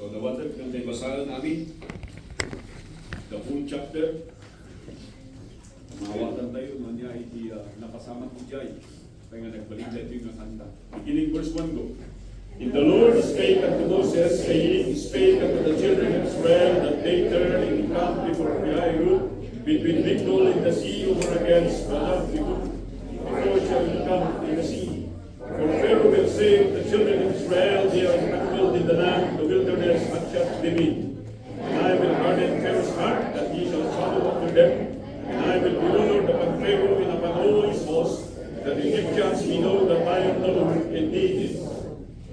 So nawatag ng tayo basahan namin the full chapter. Mawatan tayo man niya iti nakasama ko dyan. Kaya nga nagbalik dito yung nakanta. Beginning verse 1 go. And the Lord spake unto Moses, saying, spake unto the children of Israel that they turn and camp before Pi-hahiroth between Migdol and the sea over against Baal-zephon. Before it shall come in the sea. For Pharaoh will say of the children of Israel, they are tranquil in the land, the wilderness hath shut them in. And I will harden Pharaoh's heart, that he shall follow after them. And I will be Lord upon Pharaoh and upon all his host, that the Egyptians may know that I am the Lord indeed.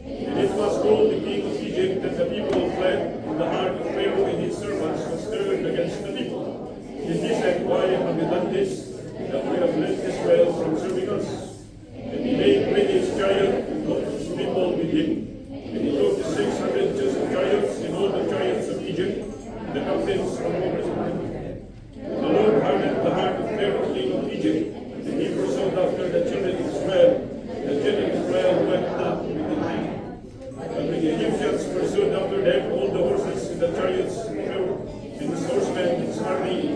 And it was told the king of Egypt that the people fled, and the heart of Pharaoh and his servants was stirred against the people. And he said, why have we done this, that we have left Israel from serving us? And he made ready his chariot and all his people with him. And he took the 600 chosen chariots and all the chariots of Egypt, the captains from over them. And the Lord hardened the heart of Pharaoh, king of Egypt, and he pursued after the children of Israel. The children of Israel went not with the time. But when the Egyptians pursued after them, all the horses and the chariots of Pharaoh, and his horsemen and his army,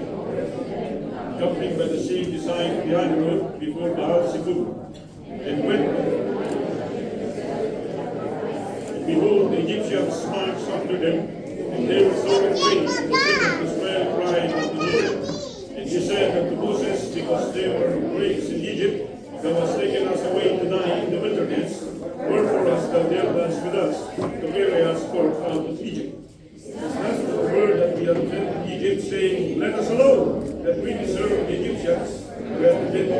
jumping by the sea beside Pi-hahiroth before Baal-zephon. And when, behold, the Egyptians marched after them, and they were so afraid, and the children of Israel cried unto the Lord. And he said unto Moses, because they were great in Egypt, thou hast taken us away to die in the wilderness, wherefore hast thou dealt thus with us, to carry us forth out of Egypt? As the word that we have sent to Egypt, saying, let us alone, that we deserve the Egyptians, rather than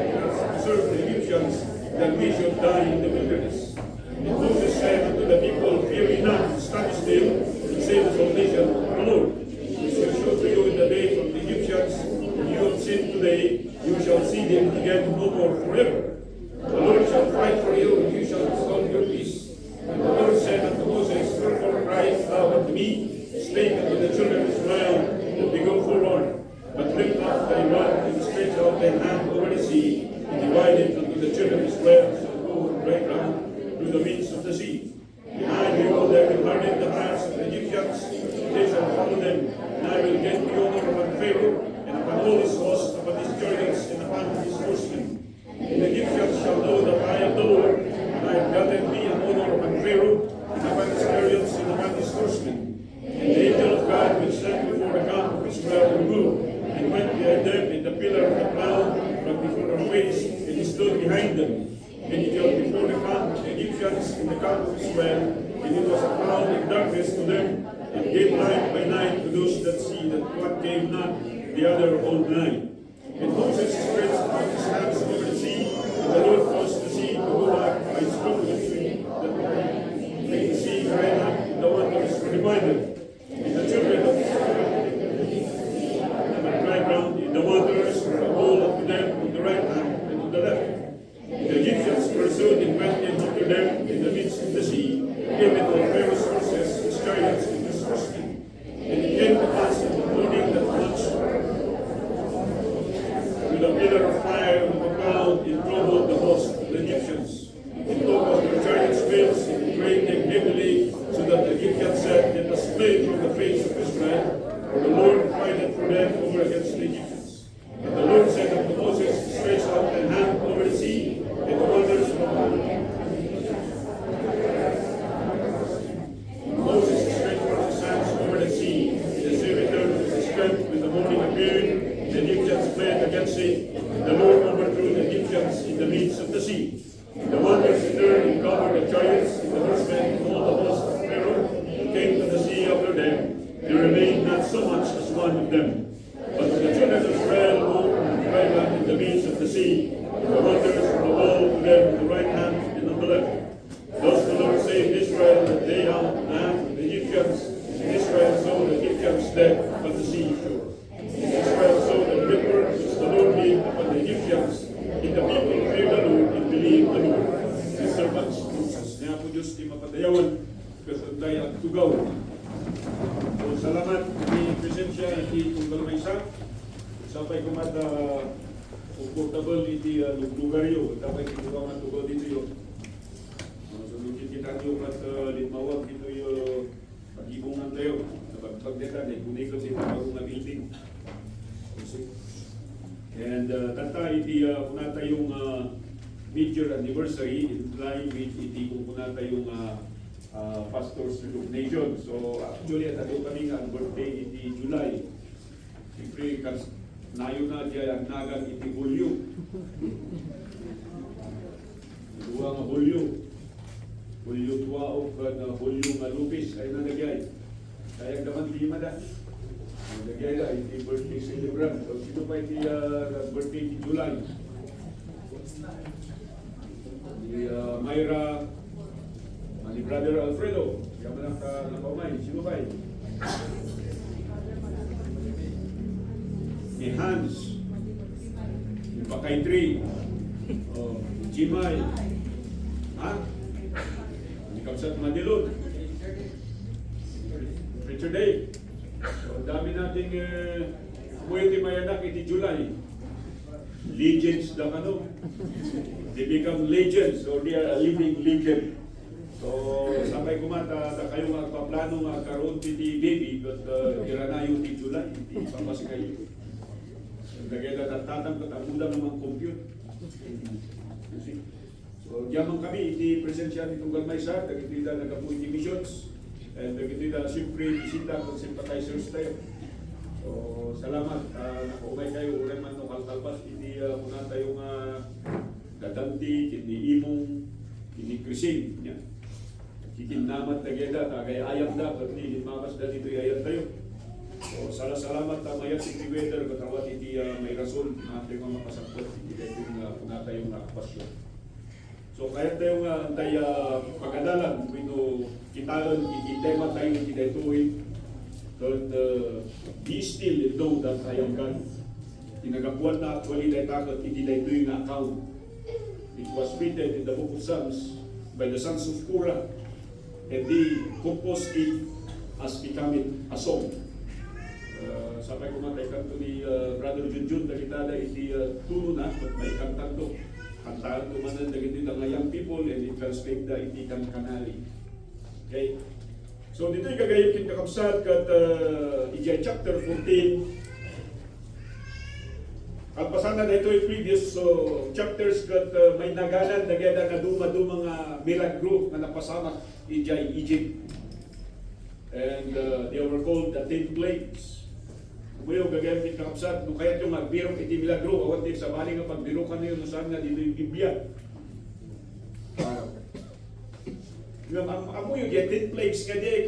deserve the Egyptians, that we should die in the wilderness. And Moses said unto the people, fear ye not, stand still, and say the salvation of the Lord, which will show to you in the day from the Egyptians, and you have sinned today, you shall see them again no more forever. The Lord shall fight for you, and you shall hold your peace. And the Lord said unto Moses, wherefore criest thou unto me? Spake unto the children of Israel, that they go forward, but lift up thy rod, and stretch out thy hand over the sea, and divide it unto the children of Israel, shall go on dry ground through the midst of the sea. And I, behold, I will harden the hearts of the Egyptians, they shall follow them, and I will get the honor upon Pharaoh, and upon all his hosts, upon his chariots, and upon his horsemen. And the Egyptians shall know that I am the Lord, and I have gotten me an honor upon Pharaoh, and upon his chariots, and upon his horsemen. And the angel of God which stand before the camp of Israel will move, and went behind them in the pillar of the cloud from before their face, and he stood behind them. And he held before the camp the Egyptians in the camp of Israel, and it was a cloud and darkness to them, and gave light by night to those that see, that one came not the other all night. And Moses stretched out his hands over the sea, and the Lord caused the sea to go back by its strong wind, that made the sea dry up, and the waters were divided. And the children of Israel dry ground in the waters were a wall unto them on the right hand and on the left. And the Egyptians pursued and went in after them in the midst of the sea, gave it all Pharaoh's horses, his chariots, and his horsemen. And it came to pass in the morning that much with a pillar of fire and a cloud it troubled the host of the Egyptians. It took off their chariots' wheels and drave them heavily, so that the Egyptians said, let us flee from the face of Israel, for the Lord fighteth for them over against the Egyptians. And the Lord said unto Moses, stretch out thy hand over the sea, and the waters will come. Moses stretched forth his hands over the sea, and the sea returned to his strength when the morning appeared. The Egyptians fled against it, and the Lord overthrew the Egyptians in the midst of the sea. The waters returned and covered the chariots, and the horsemen, and all the host of Pharaoh, who came to the sea after them. There remained not so much as one of them. But the children of Israel moved on dry land in the midst of the sea, and the waters were a wall to them on the right hand and on the left. Thus the Lord saved Israel that day out and the Egyptians, and Israel saw the Egyptians dead by the seashore. Israel saw the river which the Lord made upon the Egyptians, and the people feared the Lord and believed the Lord. The servants of Moses. Kaya po Diyos di mapadayawan, kasantay at tugaw. So, salamat di presensya iti tunggal sampai kumata comfortable iti lugar yo, dapat iti mga tugaw dito yo. So, kita nyo at litmawag dito yo pag-ibungan deta na kunikot sa bagong nga building. And tanta iti kunata yung major anniversary in line with iti kung kunata yung pastor's recognition. So actually at ato kami nga ang birthday iti July. Siyempre nayo na diya ang nagang iti Hulyo. Dua nga Hulyo. Hulyo tuwaok at Hulyo nga Lupis ay nanagay. Kaya naman di mada. Nanagay na iti birthday celebrant. So sino pa iti birthday iti July? Di Myra, ni Brother Alfredo. Yaman ang napamay. Sino ba ito? Ni Hans. Ni Pakay Tree. Jimay. Ha? Ni Kapsat Manilon. Richard Day. So, ang dami nating pwede mayanak iti July. Legends ng ano. They become legends or they are a living legend. So, sabay kumata, kayo nga paplano nga karoon ti baby, but iranayo ti July, ti papasikay. Lagay na tatang katagulang ng mga compute. So, diyaman kami, iti presensya ni Tunggal Maysa, dagitida nagapuin ti missions, and dagitida siyempre bisita kung sympathizers tayo. So, salamat. Nakaumay kayo, uray man no kalkalbas, iti muna tayo nga dadanti, iti imong, iti krising. Kikinamat na geda, tagay ayam da, pati mamas da dito ayam tayo. So, salamat mayat si Weather, katawat iti may rason, natin mga makasakot, iti dito nga muna tayo nga kapasyon. So, kaya tayo nga antay pagadalan, wino kitaan, ikitema tayo iti dito but be still and know that I am God. Tinagapuan na actually dahil takot, iti dahil yung account. It was written in the book of Psalms by the sons of Korah, and they composed it as becoming a song. Sabay kumatay kanto ni Brother Junjun, nagitada iti tuno na, but may kantan to. Kantaan to manan nagiti ng young people, and it translate da iti kanali. Okay? So dito yung kagayip kinakapsat kat ijay chapter 14. Kalpasan na dito yung previous chapters kat may naganan nagada na duma-duma nga milagro na napasamak ijay Egypt. And they were called the 10 plagues. Kumayo kagayip kinakapsat, nung kaya't yung magbirok iti milagro, awat din sa bali nga pagbirokan na yun, saan nga dito yung Biblia. Amo yung 10 plagues nga di,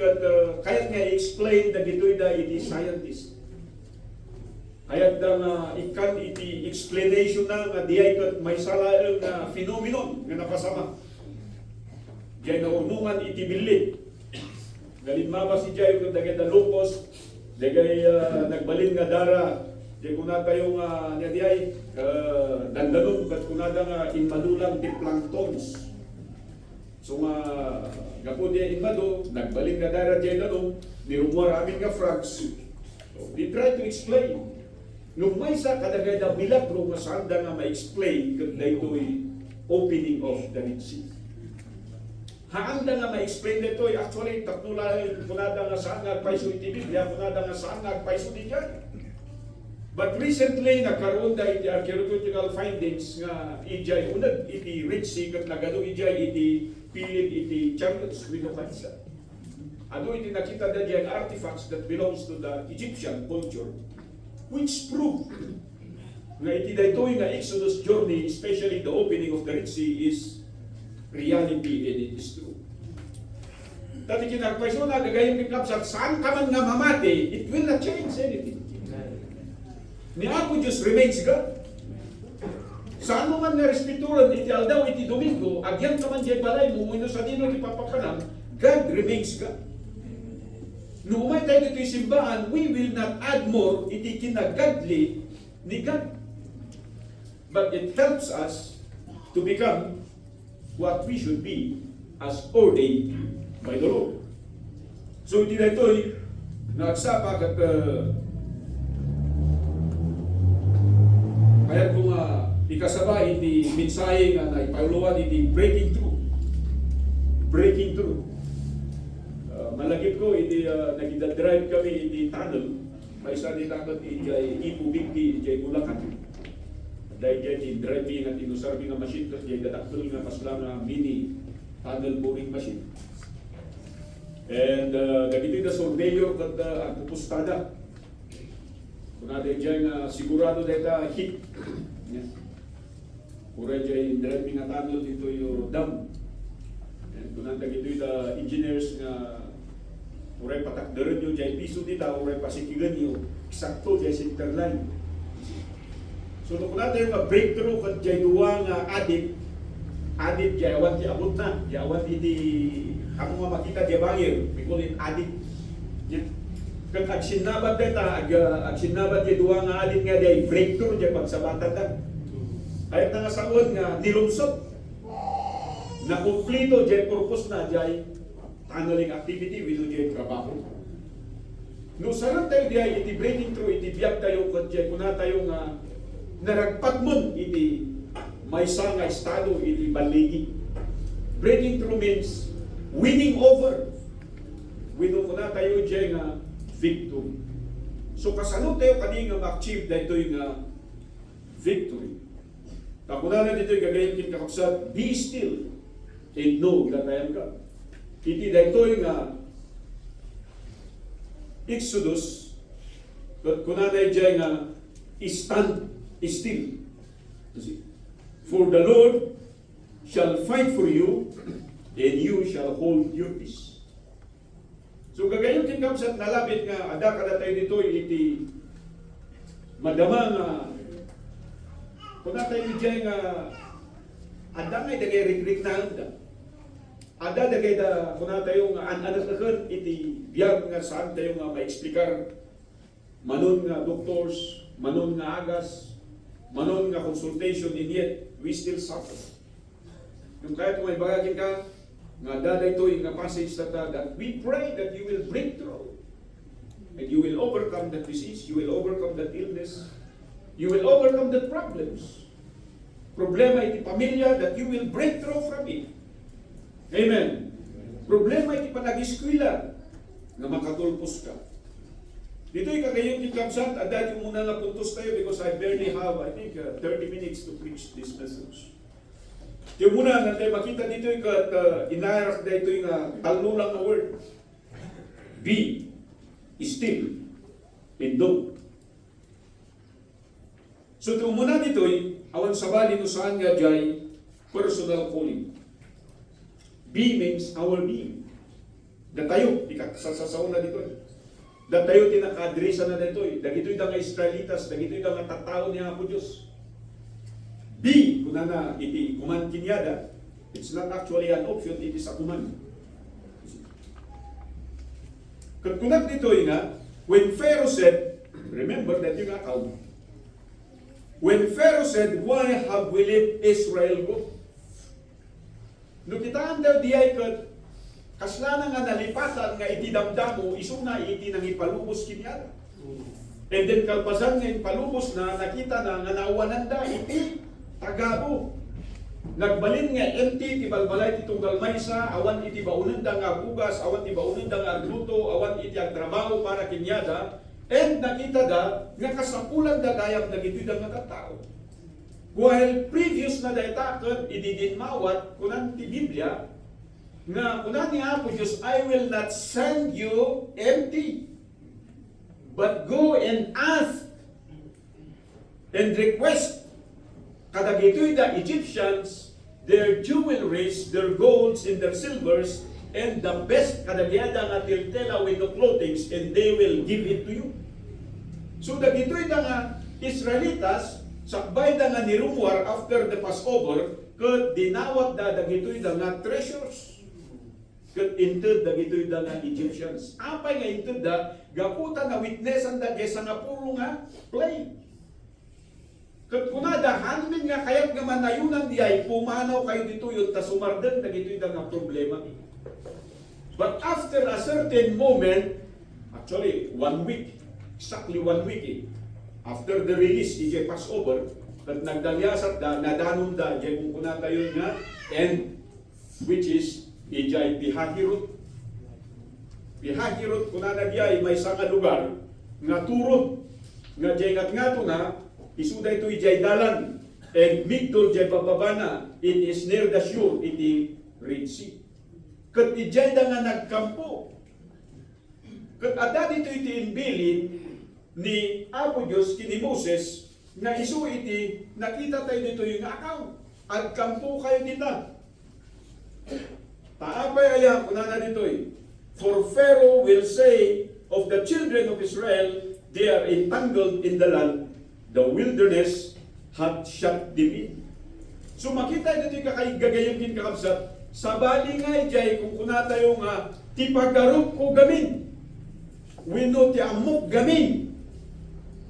kaya nga i-explain na dito'y da iti scientist. Kaya da nga ikan iti explanation na nga di ay may salaang na phenomenon nga napasama. Diyan na unungan iti bilit. Galing mabas si Jai kung dagay da lupos, dagay nagbalin nga dara, di kuna tayo nga nga di ay dandanon, kat kuna da nga inmadulang ti planktons. So gapo diya inmado, nagbaling nga dara diya na nirumuar amin nga frogs. So, they try to explain. Nung may sa kadagay na milagro nga saan da nga ma-explain kung na ito'y opening of the Red Sea. Haan da nga ma-explain na ito'y actually taknula punada nga saan nga paiso iti Biblia, punada nga saan nga paiso di dyan. But recently, nagkaroon da iti archaeological findings nga ijay unag iti Red Sea kat nagano ijay iti pilit iti chariots with the Kansa. Ano iti nakita na diyan artifacts that belongs to the Egyptian culture, which prove na iti daytoy nga Exodus journey, especially the opening of the Red Sea, is reality and it is true. Dati kinagpaiso na gagayang kiklapsat, saan ka man nga mamati, it will not change anything. Ni Apo Diyos remains God. Saan mo man nga respeturan iti aldaw iti Domingo, agyan ka man diyan balay mo, ino sa dino ipapakanam, God remains God. No umay tayo dito'y simbahan, we will not add more iti kinagadli ni God. But it helps us to become what we should be as ordained by the Lord. So iti na ito'y nagsapak at kaya kung ikasabay iti mensahe nga naipahuluan iti breaking through. Breaking through. malagip ko, iti nagida-drive kami iti tunnel. May isa di takot iti ibubig di iti Bulacan. Dahil iti driving at inusarbi nga machine kasi iti dadaktul nga pasla nga mini tunnel boring machine. And dagiti da surveyor kat ang pupustada. Kung natin dyan sigurado dahil hit. Yeah. Pura dyan driving nga tunnel dito yung dam. And kung natin dito yung engineers nga pura patakdaran yung dyan piso dito, pura pasikigan yung eksakto dyan center line. So kung natin yung breakthrough kat dyan duwa nga adit dyan awan di abot na, dyan awan di ako nga makita dyan bangir, we call it adit. Kag ag sinabat deta, ag sinabat dyan duwa nga adit nga dyan breakthrough dyan pagsabatan na. Kahit nga saon nga nilumsot, na kumplito dyan purpose na dyan tunneling activity, wino dyan trabaho. No, sarap tayo dyan, iti breaking through, iti biyak tayo, kung dyan, kuna tayo nga naragpat mon, iti may nga estado, iti baligi. Breaking through means winning over. Wino kuna tayo dyan nga victory. So kasano tayo kani nga ma-achieve dito yung victory. Kakunanan dito yung gagayin kin kakapsat, be still and know that I am God. Iti dito yung Exodus, kunanan dyan nga stand still. For the Lord shall fight for you and you shall hold your peace. So gagayon kin kakapsat nalabit nga ada kada tayo dito iti madama nga kung tayo dyan nga ada ngay dagay rik-rik na anda. Ada dagay da kung tayo nga anak na iti biyag nga saan tayo nga ma-explicar manon nga doctors, manon nga agas, manon nga consultation, and yet we still suffer. Yung kahit may bagagin ka, nga daday ito yung passage that we pray that you will break through and you will overcome that disease, you will overcome that illness, you will overcome the problems. Problema iti pamilya that you will break through from it. Amen. Problema iti panag-eskwela na makatulpos ka. Dito yung kagayon yung kamsat, adat yung muna nga puntos tayo because I barely have, I think, 30 minutes to preach this message. Yung muna nga tayo makita dito yung inarak na ito yung talo lang na word. Be still and know. So ito muna dito awan sabali no saan nga jay personal calling. Be means our being. Datayo, sasasaw na dito. Datayo tinakadresa na dito. Dagito'y nga Israelitas, dagito'y nga tattao niya po Diyos. Be, kuna na iti kuman kinyada, it's not actually an option, it is a command. Kagkunat dito nga, when Pharaoh said, remember that yung account, when Pharaoh said, why have we let Israel go? No kitaan daw diay kat kasalanan nga nalipatan nga iti damdamo isuna iti nang ipalubos kinyada. And then kalpasan nga ipalubos na nakita na nga nawanan da iti tagabo. Nagbalin nga empty ti balbalay ti tunggal maysa, awan iti baunan da nga bugas, awan iti baunan da nga agluto, awan iti agtrabaho para kinyada. And nakita da nga kasapulan da dayang dagiti da nga tao. While previous na daytakot ididinmawat kunan ti Biblia nga kunan ni Apo Diyos, I will not send you empty, but go and ask and request kadagitoy da Egyptians their jewelries, their golds and their silvers, and the best kadagiyada nga tiltela with the clothing, and they will give it to you. So dagitoy da nga Israelitas sakbay da nga nirumwar after the Passover, ket dinawat da dagitoy da nga treasures. Ket inted dagitoy da nga Egyptians. Apay nga inted da gaputan na witnessan da jesa nga puro nga play. Ket kuna da hanmin nga kayat nga manayunan diay pumanaw kayo dito yun ta sumarden dagitoy da nga problema. But after a certain moment, actually 1 week, exactly 1 week after the release, DJ Passover, at nagdalyasat da, nadanon da, DJ kung kuna tayo nga, and which is, DJ Pihahirot. Pihahirot kunana diay may nga lugar nga turod nga jay nga na isuda ito ijay dalan and migdol jay bababana it is near the shore iti Red Sea. Kat ijay da nga nagkampo. Kat ada dito iti inbilin ni Apo Diyos kini Moses nga isu iti nakita tayo dito yung account. Agkampo kayo dita. Taapay aya kunana ditoy. For Pharaoh will say of the children of Israel, they are entangled in the land, the wilderness hath shut them in. So makita dito yung kakaigagayong kinkakabsat, sa bali nga ijay kung kuna tayo nga, ti paggarup ko gamin. Wino ti amok gamin.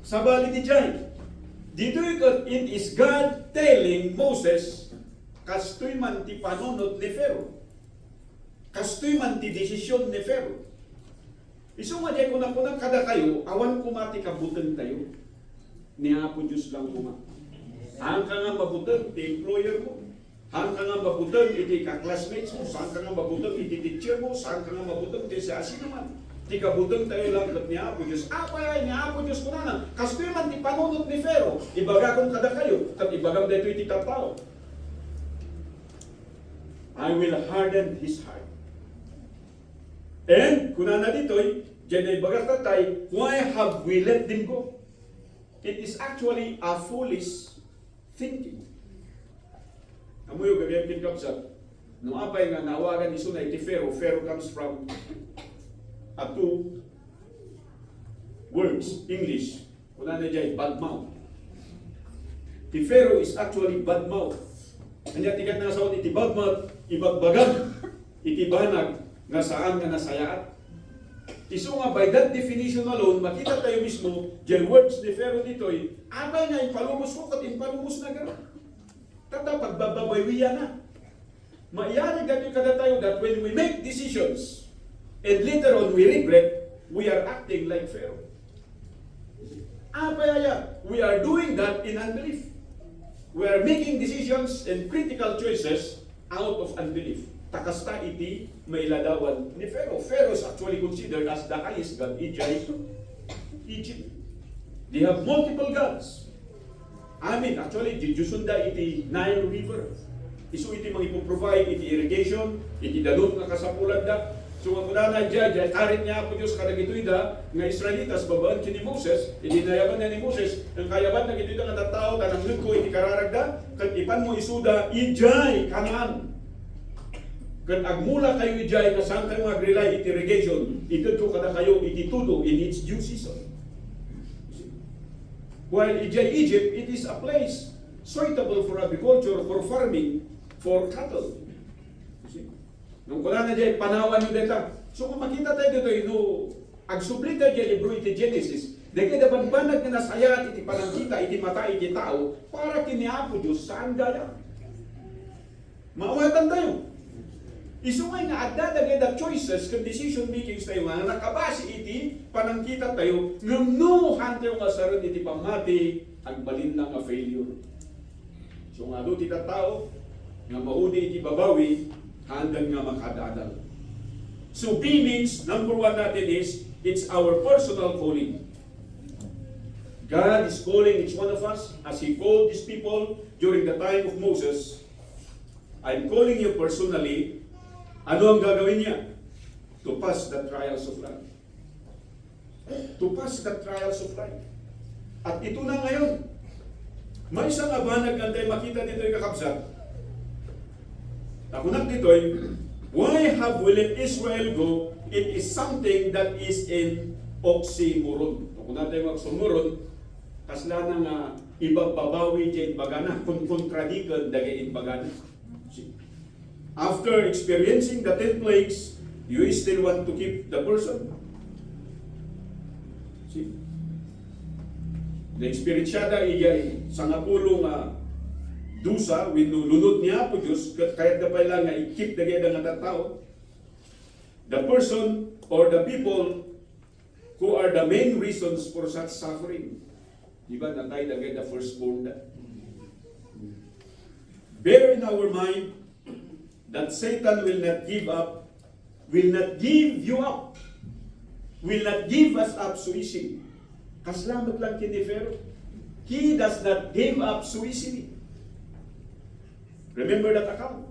Sa bali ti jay. Dito it is God telling Moses, kastoy man ti panunot ni Pharaoh. Kastoy man ti desisyon ni Pharaoh. Isu nga jay kunang kada kayo, awan kumati kabutan tayo. Ni Apo Diyos lang kuma. Hang ka nga mabutan, ti employer mo. Hang ka nga mabutan, iti ka-classmates mo. Saan ka nga mabutan, iti teacher mo. Saan ka nga mabutan, iti sa asin naman. Ti kabutan tayo lang ni Apo Diyos. Apay, ni Apo Diyos ko na. Kastoy man ti panunot ni Pharaoh. Ibaga kong kada kayo. Kat ibagam dito iti katao. I will harden his heart. And, kunana dito'y, dyan ay bagat tatay, why have we let them go? It is actually a foolish thinking. Amo yung gagawin kinkapsat, nung apay nga nawagan ni Sunay ti Pharaoh, Pharaoh comes from a two words, English, kunana dyan, bad mouth. Ti Pharaoh is actually bad mouth. Kanya tigat na sa iti bad mouth, ibagbagan, iti banag, nga saan nga nasayaat. Iso nga by that definition alone, makita tayo mismo, dyan words ni Pharaoh dito'y, abay nga impalumos ko, kat impalumos na gano'n. Tata, pagbababaywiya na. Maiyari ganyan kada tayo that when we make decisions, and later on we regret, we are acting like Pharaoh. Abay aya, we are doing that in unbelief. We are making decisions and critical choices out of unbelief. Takasta iti mailadawan ni Pharaoh. Pharaoh is actually considered as the highest god in Egypt. They have multiple gods. Actually, Jusunda iti Nile River. Isu iti mga ipoprovide iti irrigation, iti dalot nga kasapulan da. So ang kunana dyan, karit niya po Diyos karag ito'y da, nga Israelitas, babaan ki ni Moses, iti nayaban na ni Moses, ang kayaban na ito'y da nga tatao, tanang ko iti kararagda, kat ipan mo isuda, ijay, Kanaan. Kan agmula kayo ijay na saan kayo mag-rely iti irrigation, ito kada kayo iti tudo in its due season. While ijay Egypt, it is a place suitable for agriculture, for farming, for cattle. Nung kula na dyan, panawan nyo deta. So kung makita tayo dito, agsublita dyan libro iti Genesis, dahil daban-banag na nasayat iti panangkita, iti mata, iti tao, para kiniapo Diyos saan gaya. Maawatan tayo. Isungay nga adda dagay choices kung decision makings tayo nga nakabase iti panangkita tayo ngumnuhan tayo nga saron iti pamati agbalin lang nga failure. So nga do tita tao nga maudi iti babawi handang nga makadadal. So B means number one natin is it's our personal calling. God is calling each one of us as He called these people during the time of Moses. I'm calling you personally. Ano ang gagawin niya? To pass the trials of life. To pass the trials of life. At ito na ngayon. May isang abanag ang tayo makita dito yung kakabsat. Takunak dito why have we let Israel go? It is something that is in oxymoron. Kung natin magsumuron, kasla na nga ibababawi dyan bagana, kung kontradikan dagayin bagana. After experiencing the 10 plagues, you still want to keep the person? See? Na-experience siya da iyay sa nga pulong dusa, winulunod niya po Diyos, kahit na pala nga i-keep the gaya ng tao. The person or the people who are the main reasons for such suffering. Diba na tayo the firstborn da? Bear in our mind that Satan will not give you up will not give us up so easily. Kaslamat lang kini Pharaoh. He does not give up so easily. Remember that account?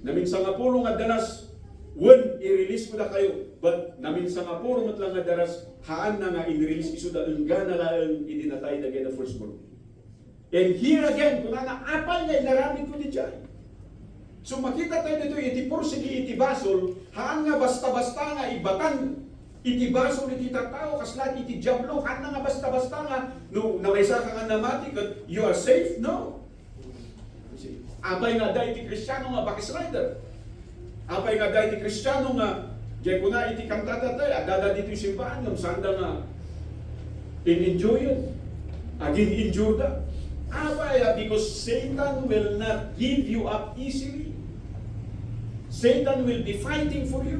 Naminsan nga puro nga danas, when i-release ko na kayo, but naminsan nga puro mat lang nga daras, haan na nga i-release iso da gana lang idinatay na the firstborn. And here again, kung nga apal nga inaramid ko ni Jai. So makita tayo dito, iti porsigi, iti basol, haan nga basta-basta nga ibatan, iti basol, iti tatao, kaslat, iti jablo, haan nga basta-basta nga, no, na may saka nga namati, you are safe? No. Apay nga dahil iti Kristiyano nga backslide. Apay nga dahil iti Kristiyano nga, diyan ko na iti kantata tayo, adada dito yung simbahan, yung sanda nga, in-enjoy yun. Agin injure da. Apay, because Satan will not give you up easily. Satan will be fighting for you.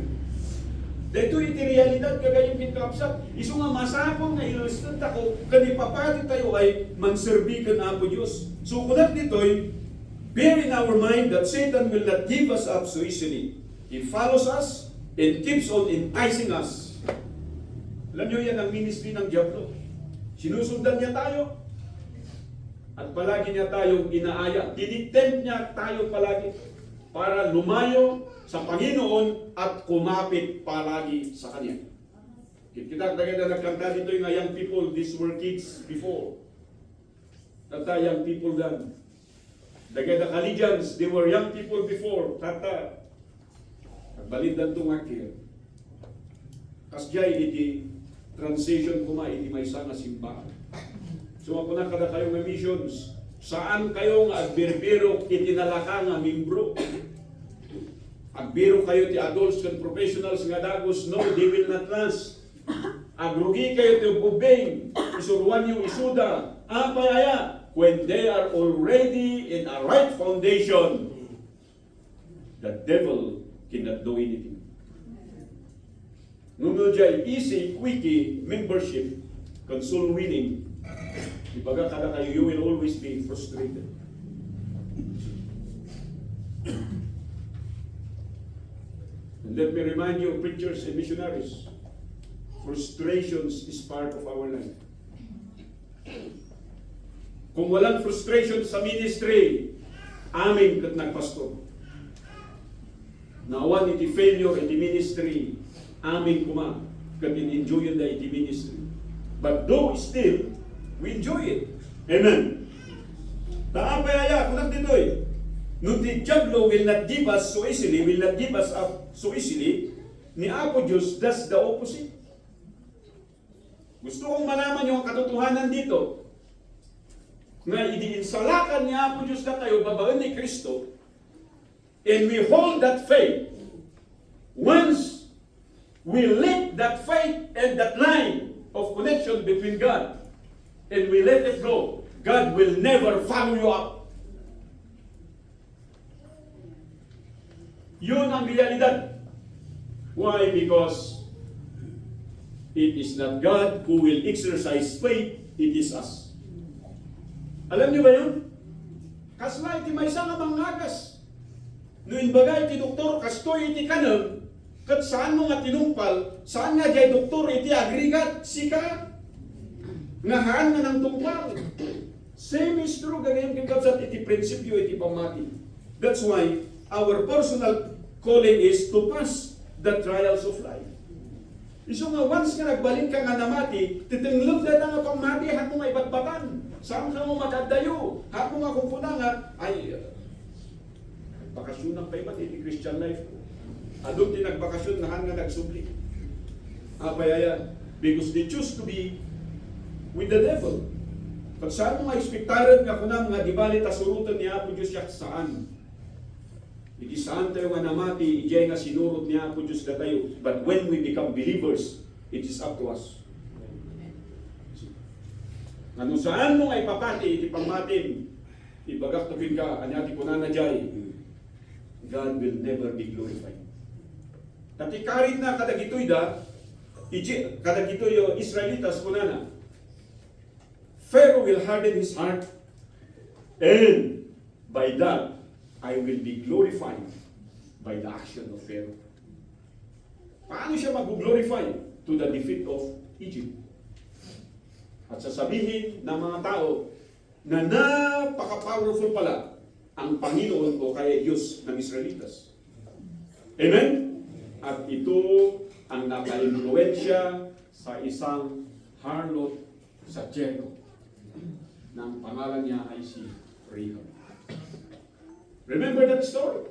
Dito iti realidad kagayong kinkapsat. Iso nga masapong nga ilustan ako, kanipapati tayo ay manserbikan na po Diyos. So kunat dito'y, bear in our mind that Satan will not give us up so easily. He follows us and keeps on enticing us. Alam nyo yan ang ministry ng Diablo. Sinusundan niya tayo at palagi niya tayong inaaya. Tinitempt niya tayo palagi para lumayo sa Panginoon at kumapit palagi sa Kanya. Kita na nagkanta dito yung young people, these were kids before. Tata young people dan. Dagay the Collegians, they were young people before. Tata, nagbalindan itong akir. Kasjay, iti transition kuma, iti may nga simbahan. So ako na kada kayong missions, saan kayong agbirbiro, iti nalaka nga membro. Agbiro kayo ti adults and professionals nga dagos, no, they will not last. Agrugi kayo ti ububeng, isuruan yung isuda, apayaya, when they are already in a right foundation, the devil cannot do anything. Ngunod dyan, easy, quickie membership, console winning, ibaga kada kayo, you will always be frustrated. And let me remind you, preachers and missionaries, frustrations is part of our life. Kung walang frustration sa ministry, amin kat nagpastor. Naawan iti failure iti ministry, amin kuma, kat in-enjoy na iti ministry. But though still, we enjoy it. Amen. Taapayaya, kunak ditoy. Nung the Diablo will not give us so easily, will not give us up so easily, ni Apo Diyos does the opposite. Gusto kong malaman yung katotohanan dito, na idiinsalakan ni Apo Diyos na tayo, babaen ni Kristo, and we hold that faith. Once we let that faith and that line of connection between God, and we let it go, God will never follow you up. Yun ang realidad. Why? Because it is not God who will exercise faith, it is us. Alam niyo ba yun? Kasla iti may nga mangagas. No inbagay iti doktor, kastoy iti kanang, kat saan mo nga tinumpal, saan nga jay doktor iti agrigat, sika, ngahan nga ng tumpal. Same is true, ganyan kagabsat iti prinsipyo, iti pamati. That's why, our personal calling is to pass the trials of life. Iso nga, once nga nagbalik ka nga namati, titinglog na nga pamati, hat mo nga ibatbatan. Saan ka mo matadayo? Hat mo nga kung puna nga, ay, bakasyon ang paibat, iti Christian life ko. Adong din nagbakasyon, nahan nga nagsubli. Apayaya, because they choose to be with the devil. Pag saan mo nga ekspektaran nga kunang nga dibali tasurutan ni Apo Diyos siya saan? Iti saan tayo nga namati, ijay nga sinurot ni Apo Diyos na tayo. But when we become believers, it is up to us. Ano saan mo nga ipapati, iti pamatin, ibagak tupin ka, anyati ko na jay, God will never be glorified. Tatikarit na kadagitoy da, kadagitoy yung Israelitas kunana, Pharaoh will harden his heart, and by that, I will be glorified by the action of Pharaoh. Paano siya mag-glorify to the defeat of Egypt? At sasabihin ng mga tao na napaka-powerful pala ang Panginoon o kaya Diyos ng Israelitas. Amen? At ito ang naka-influensya sa isang harlot sa Jericho. Nang pangalan niya ay si Rahab. Remember that story?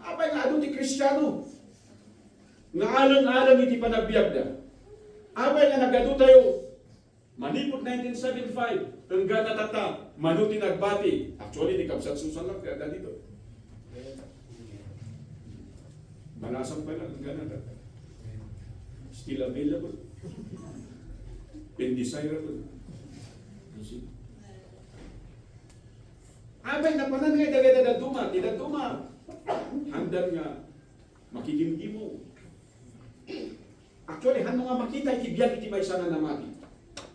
Apay nga doon ti Kristiyano. Nga alang-alang iti panagbiag na. Apay nga nagado tayo. Manipot 1975. Hanggang natata. Manuti nagbati. Actually, ni Kapsat Susan lang. Kaya dito. Malasang pa lang. Hanggang natata. Still available. Indesirable. You see? Apay na panan nga dagay-dagay duma. Handan nga makikimkim mo. Actually, hando nga makita iti biyag iti may sana namati.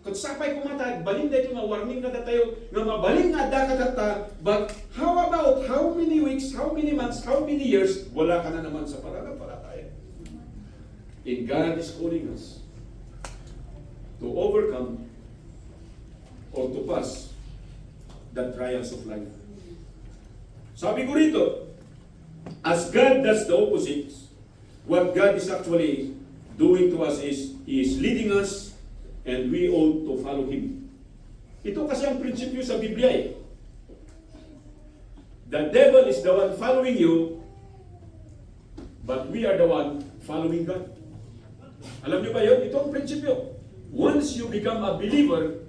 Kung sapay kumatag, balin dito nga warning na tayo, nga mabaling nga da kadata, but how about how many weeks, how many months, how many years, wala ka na naman sa pananampalataya. And God is calling us to overcome or to pass the trials of life. Sabi ko rito, as God does the opposite, what God is actually doing to us is He is leading us and we ought to follow Him. Ito kasi ang prinsipyo sa Biblia eh. The devil is the one following you, but we are the one following God. Alam niyo ba yun? Ito ang prinsipyo. Once you become a believer,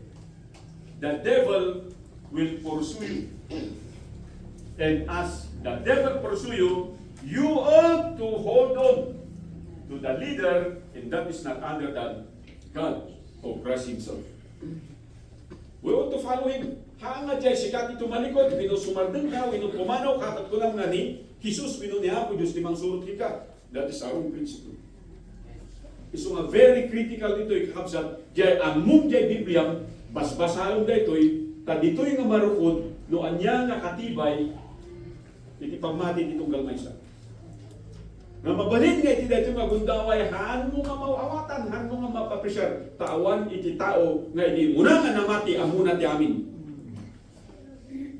the devil will pursue you. And as the devil pursue you, you ought to hold on to the leader, and that is not other than God or Christ Himself. We ought to follow Him. Hanga dyan, sikat ito malikod, pinusumardeng ka, winupumanaw, kapat ko lang nga ni Jesus, winuniha po Diyos, limang surot ka. That is our principle. Iso nga very critical dito ikakabsat, dyan ang mong dyan Biblia, basbasayon dito, ta dito'y nga marukod, no anya nga katibay, iti pamati ditong galmaysa. Nga mabalin nga iti dito nga gundaway, haan mo nga mauawatan, haan mo nga mapapresyar, taawan iti tao, nga iti muna nga namati, amuna ti amin.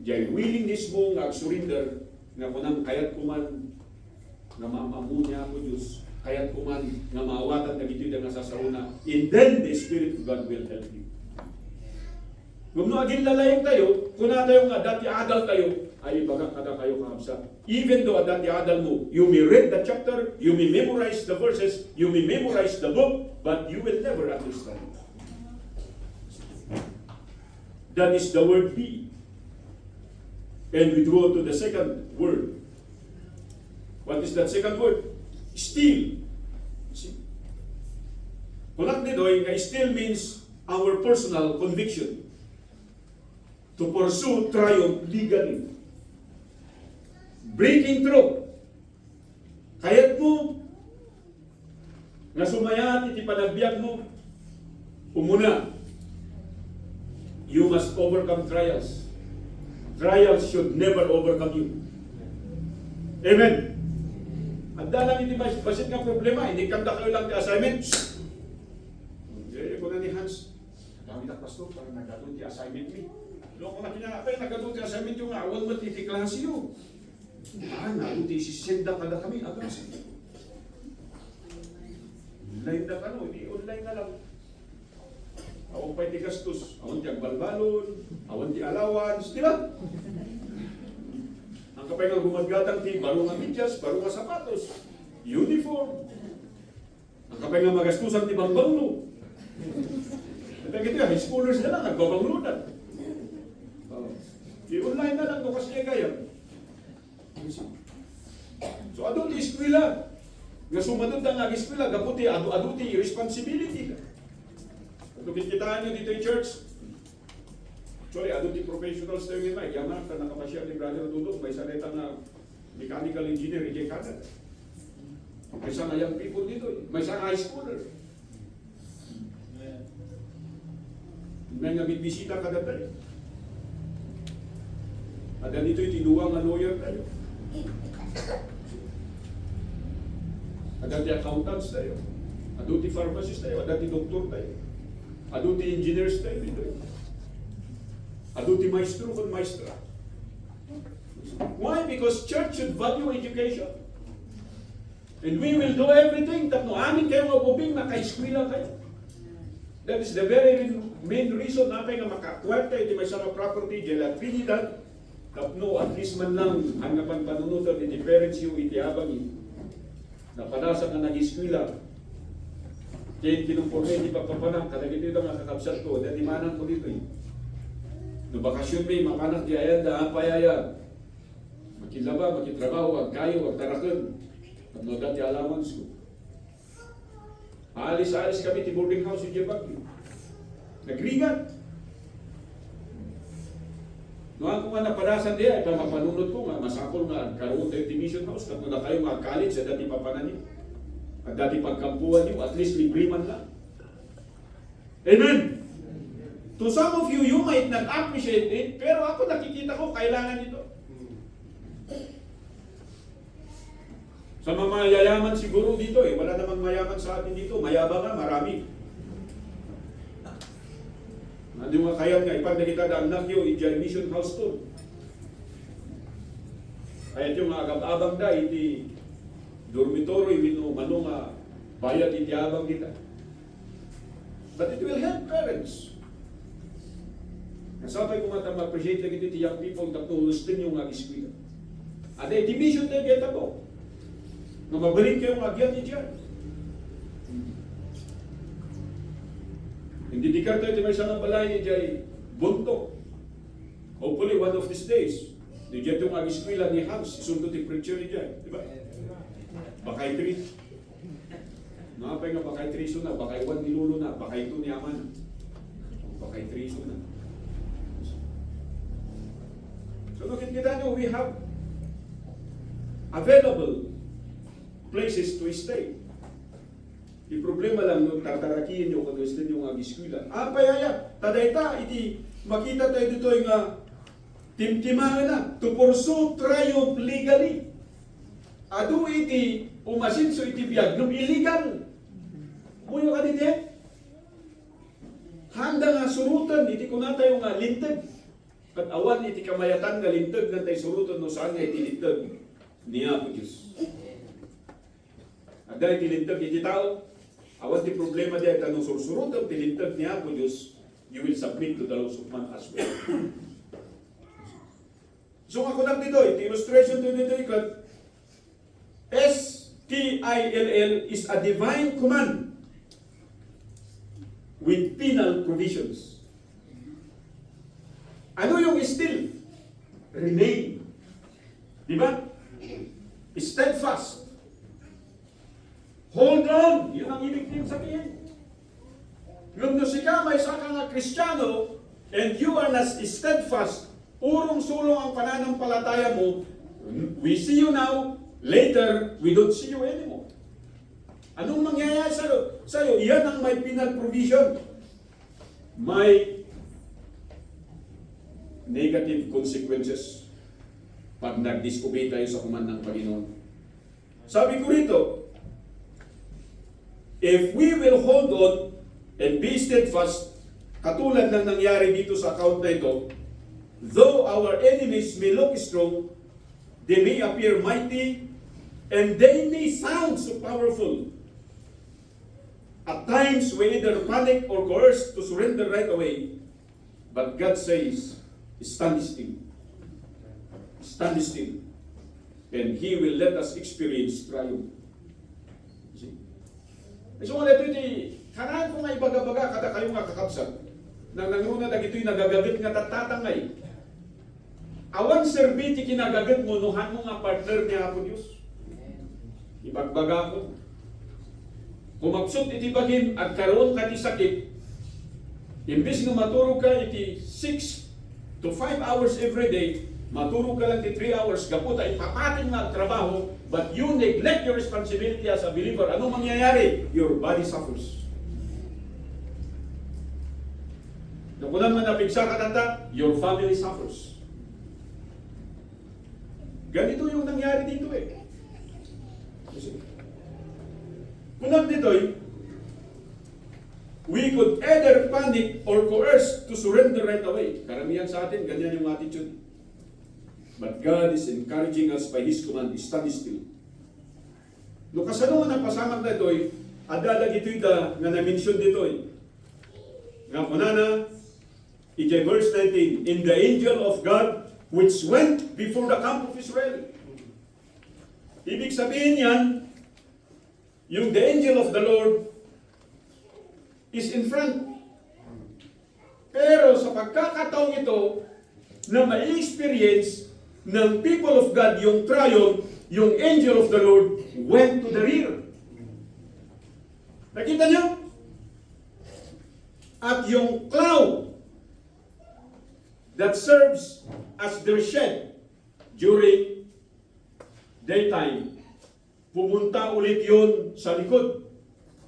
Dyan willingness mo nga surrender, nga kunang kayat kuman, nga maamamunya po Diyos, kayat kuman nga maawatan na gito'y nga sasauna, and then the Spirit of God will help you. Kung aging lalayang tayo, kung na tayo nga dati adal tayo, ay baga kada kayo kahamsa. Even though dati adal mo, you may read the chapter, you may memorize the verses, you may memorize the book, but you will never understand. That is the word be. And we go to the second word. What is that second word? Still. See? Kunak nidoy, nga still means our personal conviction to pursue triumph legally. Breaking through. Kayat mo nga sumayan iti panagbiag mo, umuna, you must overcome trials. Trials should never overcome you. Amen. Ang dalang iti basit nga problema, hindi kanda kayo lang ti assignment. Kung na ni Hans, dami na pastor, parang nagdadong ti assignment me. Loko na kinakapay, nagdadong ti assignment yung awan mo ti klase yun. Nagdadong ti sisenda kada kami, agas. Online na ka no, hindi online na lang. Awan pa iti gastos, awan ti agbalbalon, awan ti allowance, di ba? Ang kapay nga gumadgatang ti baro nga medyas, baro nga sapatos, uniform. Ang kapay nga magastusan ti bangbanglo. Ito ito, high schoolers na lang, nagbabanglunan. I-online na lang, kasi gaya. So, adun ti eskwela. Nga sumadod ang ag-eskwela, gaputi, adu ti responsibility. Kung kikitaan nyo dito yung church, actually, adu ti professionals tayo nga, yaman ka nakapasyal ni Brother Dudong, may salita na mechanical engineer, EJ Canada. May isang young people dito, may isang high schooler. May nga bibisita ka na tayo. At ganito yung tinuwang na lawyer tayo. Dati accountants tayo. Aduti pharmacist tayo. Dati doktor tayo. Aduti engineers tayo dito. Aduti maestro kung maestra. Why? Because church should value education. And we will do everything that no amin kayo mabubing maka-eskwela kayo. That is the very main reason na nga makakwerte iti may sama property dyan at Trinidad. Tapno at least man lang ang napanpanunutan iti parents yung iti abang napanasa nga nag-eskwela. Kaya kinumporme iti pagpapanang kalagit ito nga kakabsat ko. Dati manang ko dito eh. No bakasyon may makanak di ayan da payaya. Makilaba, makitrabaho, wag kayo, wag tarakan. At no dati allowance ko. Alis-alis kami ti boarding house yung Jebag. Nagrigan. Noon ko nga napadasan diya, ito mapanunod ko nga, masakol nga, karoon tayo ti mission house, at na kayo mga college sa dati papanan niyo. At dati pagkampuan niyo, at least libre man lang. Amen! To some of you, you might not appreciate it, pero ako nakikita ko, kailangan ito. Sa mga mayayaman siguro dito wala namang mayaman sa atin dito, mayabang nga, marami. Hindi mo kaya nga, ipag na kita daan na kayo, i-Jan Mission House to. Kaya yung agab-abang da, iti dormitory, mano nga, bayad iti abang kita. But it will help parents. Nasabay ko nga ma-appreciate na iti young people na tulustin yung ag-eskwila. At iti mission tayo kita po. Na mabalik kayong agyan ni Diyan. Hindi di karto ito may sanang balay ni Jay bunto. Hopefully one of these days, di Diyan itong ag-eskwila ni Hans, isundo ti preacher ni Jay. Diba? Bakay 3. Nakapay nga bakay 3 so na, bakay 1 ni Lolo na, bakay 2 ni Aman. Bakay 3 so na. So nakikita nyo, we have available places to stay. Yung problema lang nung tatarakihin nyo kung gusto nyo ag-eskwila. Payaya, tadayta, iti makita tayo dito yung timtimangan na to pursue triumph legally. Adu iti umasinso iti biyag nung illegal. Muyo ka dito handa nga surutan, iti kunata yung lintag. Kat awan iti kamayatan nga lintag nga tayo surutan no saan nga iti lintag. Niya po Diyos. At dahil tilintag iti tao, awan ti problema diya kanong sursurutan tilintag niya po Diyos, you will submit to the laws of man as well. So ako lang dito, iti illustration to dito ikat, STILL is a divine command with penal provisions. Ano yung still? Remain. Di ba? Steadfast. Hold on! Yun ang ibig din sabihin. Ngam no sika may saka nga Kristiyano and you are not steadfast, urong-sulong ang pananampalataya mo, we see you now, later, we don't see you anymore. Anong mangyayari sa'yo? Iyan ang may penal provision. May negative consequences pag nag-disobey tayo sa command ng Panginoon. Sabi ko rito, if we will hold on and be steadfast, katulad ng nangyari dito sa account na ito, though our enemies may look strong, they may appear mighty, and they may sound so powerful. At times, we either panic or coerce to surrender right away. But God says, stand still. Stand still. And He will let us experience triumph. See? So nga ito kanaan ko nga ibaga-baga kada kayo nga kakabsat. Nang nangruna na ito'y nagagabit nga tatatangay. Awan serbiti kinagagit mo, nuhan mo nga partner niya ako Diyos. Ibagbaga ko. Kumapsot iti bagim at karoon ka ti sakit. Imbis nga maturog ka iti 6 to 5 hours every day, maturog ka lang ti 3 hours, gaputa ipapatin nga trabaho, but you neglect your responsibility as a believer. Anong mangyayari? Your body suffers. Nakunan man napigsa ka tata, your family suffers. Ganito yung nangyari dito Kunang dito'y, we could either panic or coerce to surrender right away. Karamihan sa atin, ganyan yung attitude. But God is encouraging us by His command, stand still. No kasano ang pasamag na ito'y, adalag ito'y da, nga na-mention dito'y, nga punana, ito'y verse 19, in the angel of God, which went before the camp of Israel. Ibig sabihin yan, yung the angel of the Lord is in front. Pero sa pagkakataong ito, na may experience ng people of God yung triumph, yung angel of the Lord went to the rear. Nakita niyo? At yung cloud that serves as their shed during daytime, pumunta ulit yun sa likod.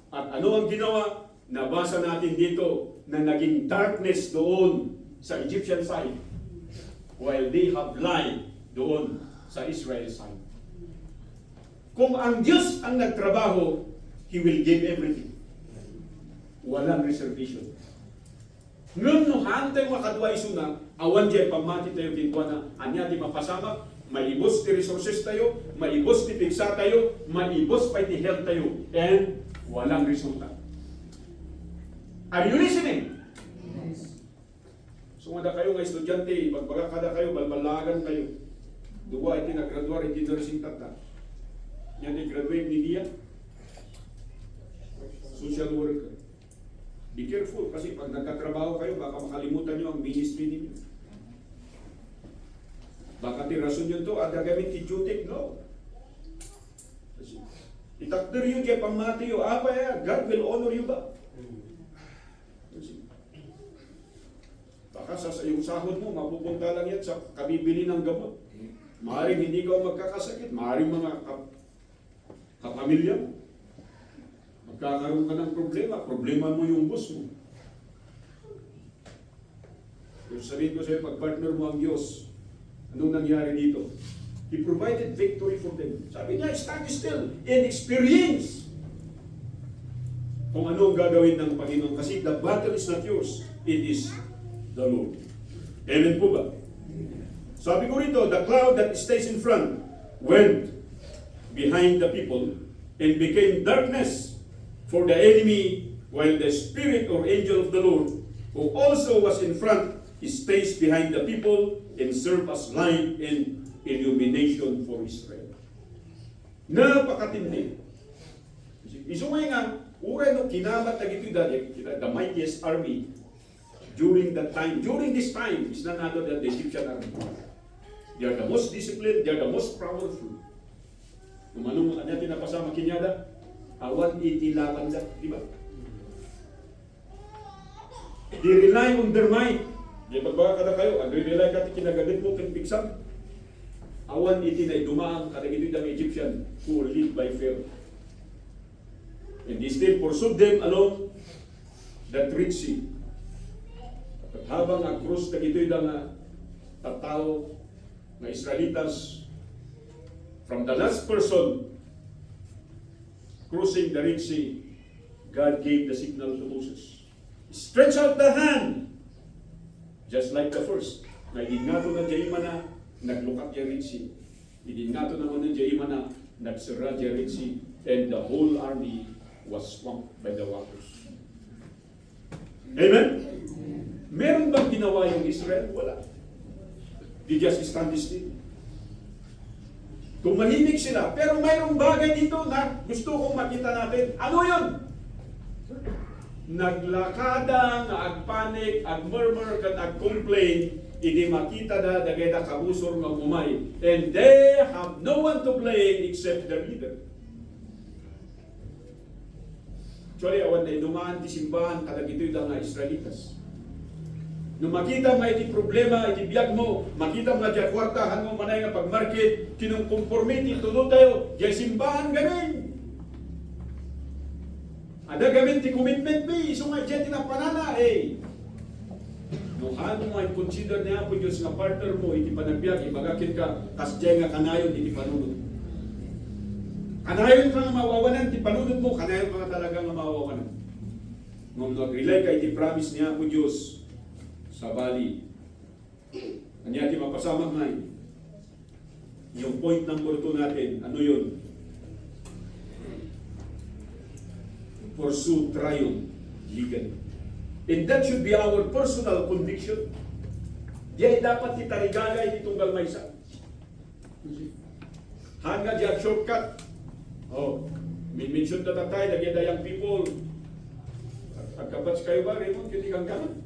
At ano ang ginawa? Nabasa natin dito na naging darkness doon sa Egyptian side while they have light doon sa Israel side. Kung ang Diyos ang nagtrabaho, He will give everything. Walang reservation. Ngam no hantay makadwa isuna, awan jay pamati tayo ginwa na anya di mapasamak, maibos ti resources tayo, maibos ti pigsa tayo, maibos pa ti health tayo, and walang resulta. Are you listening? So kada kayo nga estudyante, pagbaga kada kayo, balbalagan kayo. Duwa iti naggraduar, iti nursing tata. Yan i-graduate ni Dia. Social worker. Be careful kasi pag nagkatrabaho kayo, baka makalimutan nyo ang ministry ninyo. Baka ti rason yun to, ada gamit ti jutik, no? Itakder yun kaya pamati yun, apa ya, God will honor you ba? Baka sa yung sahod mo, mapupunta lang yan sa kabibili ng gamot. Maaaring hindi ka magkakasakit, maaaring mga kapamilya mo. Magkakaroon ka ng problema mo yung boss mo. Kung sabihin ko sa'yo, pag-partner mo ang Diyos, anong nangyari dito? He provided victory for them. Sabi niya, stand still and experience kung ano ang gagawin ng Panginoon. Kasi the battle is not yours, it is the Lord. Amen po ba? Sabi ko rito, the cloud that stays in front went behind the people and became darkness for the enemy, while the spirit or angel of the Lord, who also was in front, stays behind the people and serve as light and illumination for Israel. Napakatindi. Isumay nga, uray no kinamat na gito the mightiest army during that time. During this time, is none other than the Egyptian army. They are the most disciplined, they are the most powerful. Kung anong natin napasama kinyada, awan itilaban da, di ba? They rely on their might. Di pagbaga kada kayo, ang rely ka kinagadit mo kang pigsam. Awan itinay dumaang kada gito ng Egyptian who live by fear. And they still pursued them along that Red Sea. At habang ang krus na gito'y nga tatao na Israelitas, from the last person crossing the Red Sea, God gave the signal to Moses. Stretch out the hand, just like the first. Na idingato na Jaima na naglukat yung Red Sea. Idingato naman na Jaima na nagsara yung Red Sea, and the whole army was swamped by the waters. Amen? Meron bang ginawa yung Israel? Wala. They just stand still. Tumahimik sila, pero mayroong bagay dito na gusto kong makita natin. Ano yun? Naglakada, agpanik, agmurmur, agcomplain, hindi makita na dagay na kabusor ng umay. And they have no one to blame except their leader. Actually, awan na dumaan di simbahan, kada ito'y nga Israelitas. Nung makita may iti problema, iti biyag mo, makita mo na dyan kwartahan mo manay nga pag-market, kinong conformity, tulog tayo, dyan simbahan gamin. Ada gamin ti commitment be, so nga dyan tinapanana, eh. Nung ano mo ay consider niya po Diyos nga partner mo, iti panagbiag, ibagakit ka, kas dyan nga kanayon, iti panunod. Kanayon ka nga mawawanan, di panunod mo, kanayon ka nga talaga nga mawawanan. Nung nag-rely kay di promise niya po Diyos sa bali. Kanya di mapasama nga yung point number 2 natin, ano yun? Pursue triumph legally. And that should be our personal conviction. Di dapat itarigagay itong galmaysa. Hanga di shortcut. Oh, may mention na tatay, nagyan na young people. Pagkabats kayo ba, Raymond, hindi kang kanan?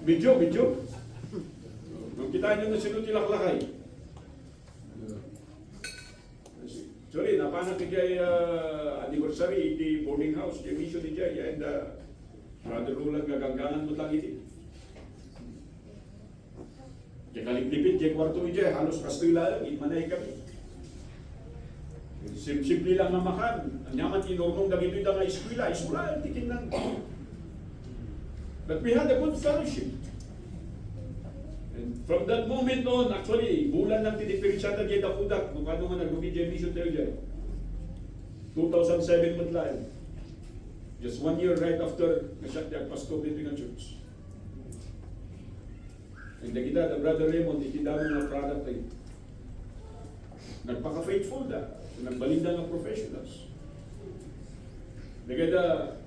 Medyo. Nung kita nyo na sinunod ilaklakay. Sorry, napanak ni Jay anniversary di boarding house, di mission ni Jay, and Brother Roland gaganggangan mo lang iti. Kaya kalipipit, Jay kwarto ni Jay, halos kastoy lang, imanay kami. Simple lang na makan. Anyaman inormong dagito yung nga eskwila, isula, tikin lang. But we had a good fellowship. And from that moment on, actually, bulan lang tinipirisyata Jay Dakudak, kung ano man nag-rumi Jay mission tayo Jay. 2007 matlayan. Just 1 year right after nasyat niya Pasto Bitingan Church. And kita, the Brother Raymond, itidamo ng product tayo. Nagpaka-faithful da. Nagbalinda ng professionals. Nagada,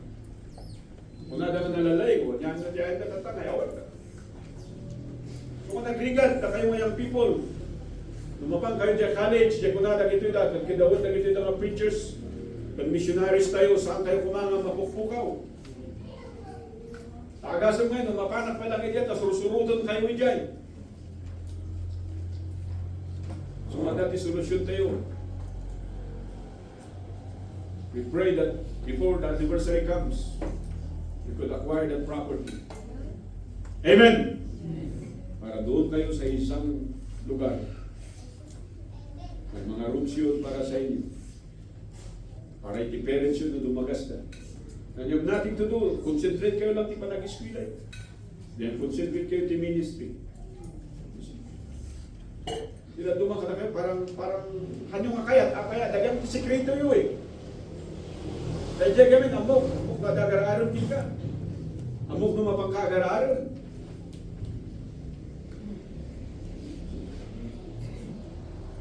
kung nada na nalalay ko, niyan na diyan na tatangay, awal ka. So kung nagrigat na kayo ngayong people, lumapang kayo dyan college, dyan kung nada gito yung kagkidawin na gito yung mga preachers, pag missionaries tayo, saan kayo kumanga mapukpukaw? Tagasan ngayon, lumapanak pa lang dyan, tapos surusurutan kayo dyan. So dati solusyon tayo. We pray that before the anniversary comes, we could acquire that property. Amen! Para doon kayo sa isang lugar. May mga rooms yun para sa inyo. Para iti-parents yun na dumagas na. And you have nothing to do. Concentrate kayo lang di pa nag-eskwila. Then concentrate kayo di ministry. Sila dumaka na kayo, parang hanyong akayat, dagang sekreto yun eh. Dahil dyan gamin, amok nadagararon ka. Amok na mapangkagararon.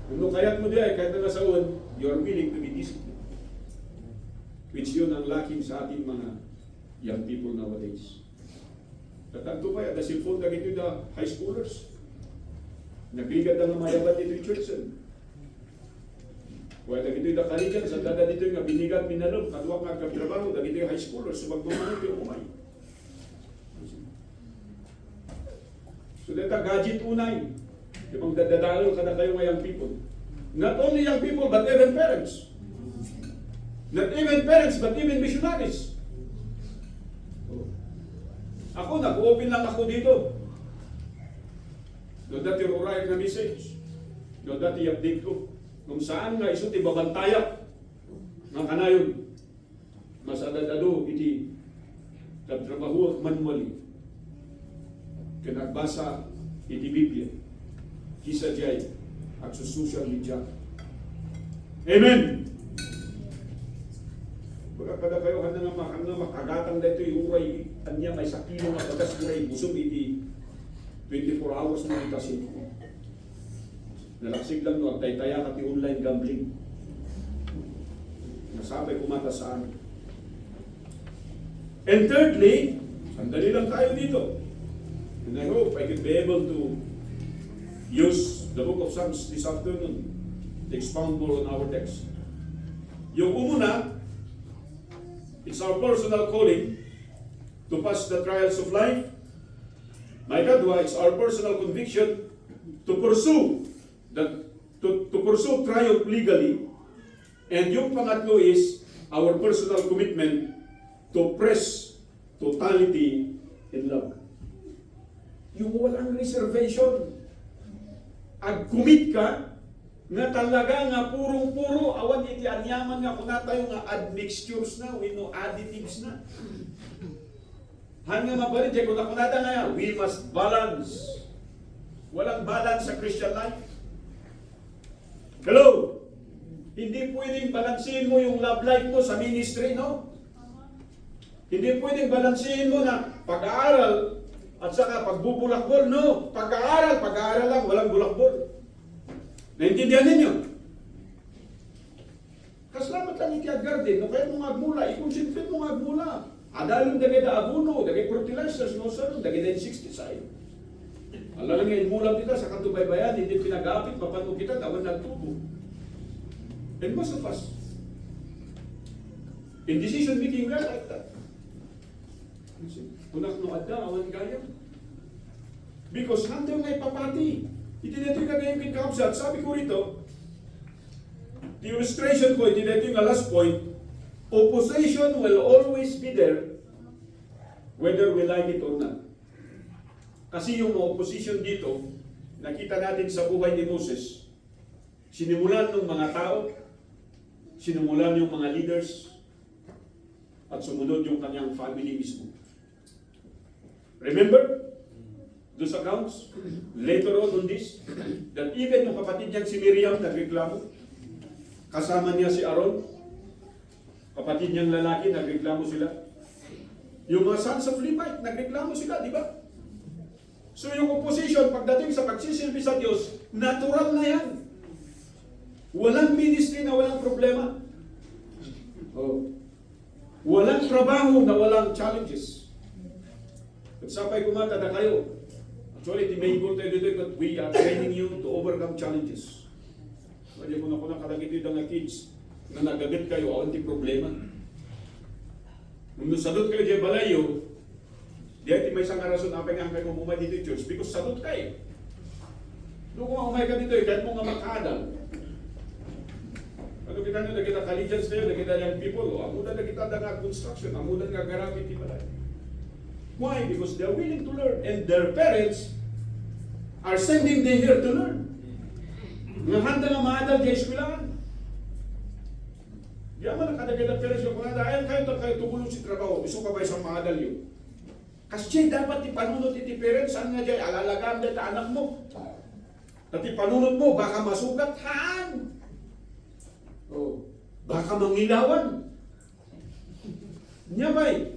Kung kayat mo diyan, kahit na nasaon, you are willing to be disciplined. Which yun ang lacking sa ating mga young people nowadays. Tatanto pa yan, the cellphone na gito na high schoolers. Nagligat na mayabat dito yung church. Kaya dagito yung nakaligan, sa dada dito yung binigat minalog, kadwa nga katrabaho, dagito yung high schoolers, so magbumanong yung umay. So dito, gadget unay. Yung dadadalo ka na kayo ngayong people. Not only young people, but even parents. Not even parents, but even missionaries. Ako, nag-open lang ako dito. Doon dati rurayag na message. Doon dati update ko. Kung saan nga iso ti babantayak ng kanayon. Mas adadado iti trabaho manually. Kanagbasa iti Biblia. Kisa jay at sa social media. Amen! Baga kada kayo handa nga makagatang dito yung uray anya may sakilo nga bagas uray busog iti 24 hours mo itasin. Nalaksig lang no, tay-taya kati online gambling. Nasabay kumata sa amin. And thirdly, sandali lang tayo dito. And I hope I can be able to use the book of Psalms this afternoon to expound more on our text. Yung umuna, it's our personal calling to pass the trials of life. My kadwa, it's our personal conviction to pursue to pursue triumph legally. And yung pangatlo is our personal commitment to press totality in love. Yung walang reservation. Ag-commit ka nga talaga nga purong-puro awan iti anyaman nga kuna tayo nga admixtures na, we know additives na. Hanga mabalit kung nakunada nga, we must balance. Walang balance sa Christian life. Hello? Hindi pwedeng balansin mo yung love life mo sa ministry, no? Hindi pwedeng balansin mo na pag-aaral at saka pagbubulakbol, no? Pag-aaral lang, walang bulakbol. Naintindihan ninyo? Kaslamat lang iti garden, no? Kaya mong agmula, i-concentrate mong agmula. Adalong dagay da abuno, dagay fertilizers, no? Sarong, dagay da insecticide. Alam nga, imulam kita sa katubaybayan, hindi pinag-aapit, mapano kita, tawan nagtubo. And most of us, in decision making, we are like that. Kunak no adda, awan kaya. Because hantay may papati. Itinito yung kagayang kinkapsat. Sabi ko rito, the illustration ko, itinito yung last point, opposition will always be there, whether we like it or not. Kasi yung opposition dito, nakita natin sa buhay ni Moses, sinimulan ng mga tao, sinimulan yung mga leaders, at sumunod yung kanyang family mismo. Remember those accounts later on this, that even yung kapatid niyang si Miriam nagreklamo, kasama niya si Aaron, kapatid niyang lalaki nagreklamo sila. Yung mga sons of Levite nagreklamo sila, di ba? So yung opposition pagdating sa pagsisilbi sa Diyos, natural na yan. Walang ministry na walang problema. Oh. Walang trabaho na walang challenges. At sabay kumata na kayo. Actually, di may goal tayo dito, but we are training you to overcome challenges. Kaya kung ako nakalagit dito ng kids, na nagagit kayo, awanti problema. Nung sadot kayo dyan balayo, di ay may isang arason apay nga kayo umumay dito church, because sadot kayo. Nung umay ka dito, kahit mo nga makadal. Ano kita nyo, nakita collegians kayo, nakita young people, amudan na kita nga construction, amudan nga gravity balay. Why? Because they're willing to learn. And their parents are sending them here to learn. Nga handa nga maadal kay eskwelahan. Di naman nakadagay na parents yung mga ayan kayo tumulong si trabaho. Gusto ka ba isang maadal yun? Kasi dapat ipanunod iti parents. Saan nga dyan? Alalagaan dyan anak mo. At ipanunod mo, baka masugat. Haan! Oh, baka mangilawan. Nyabay.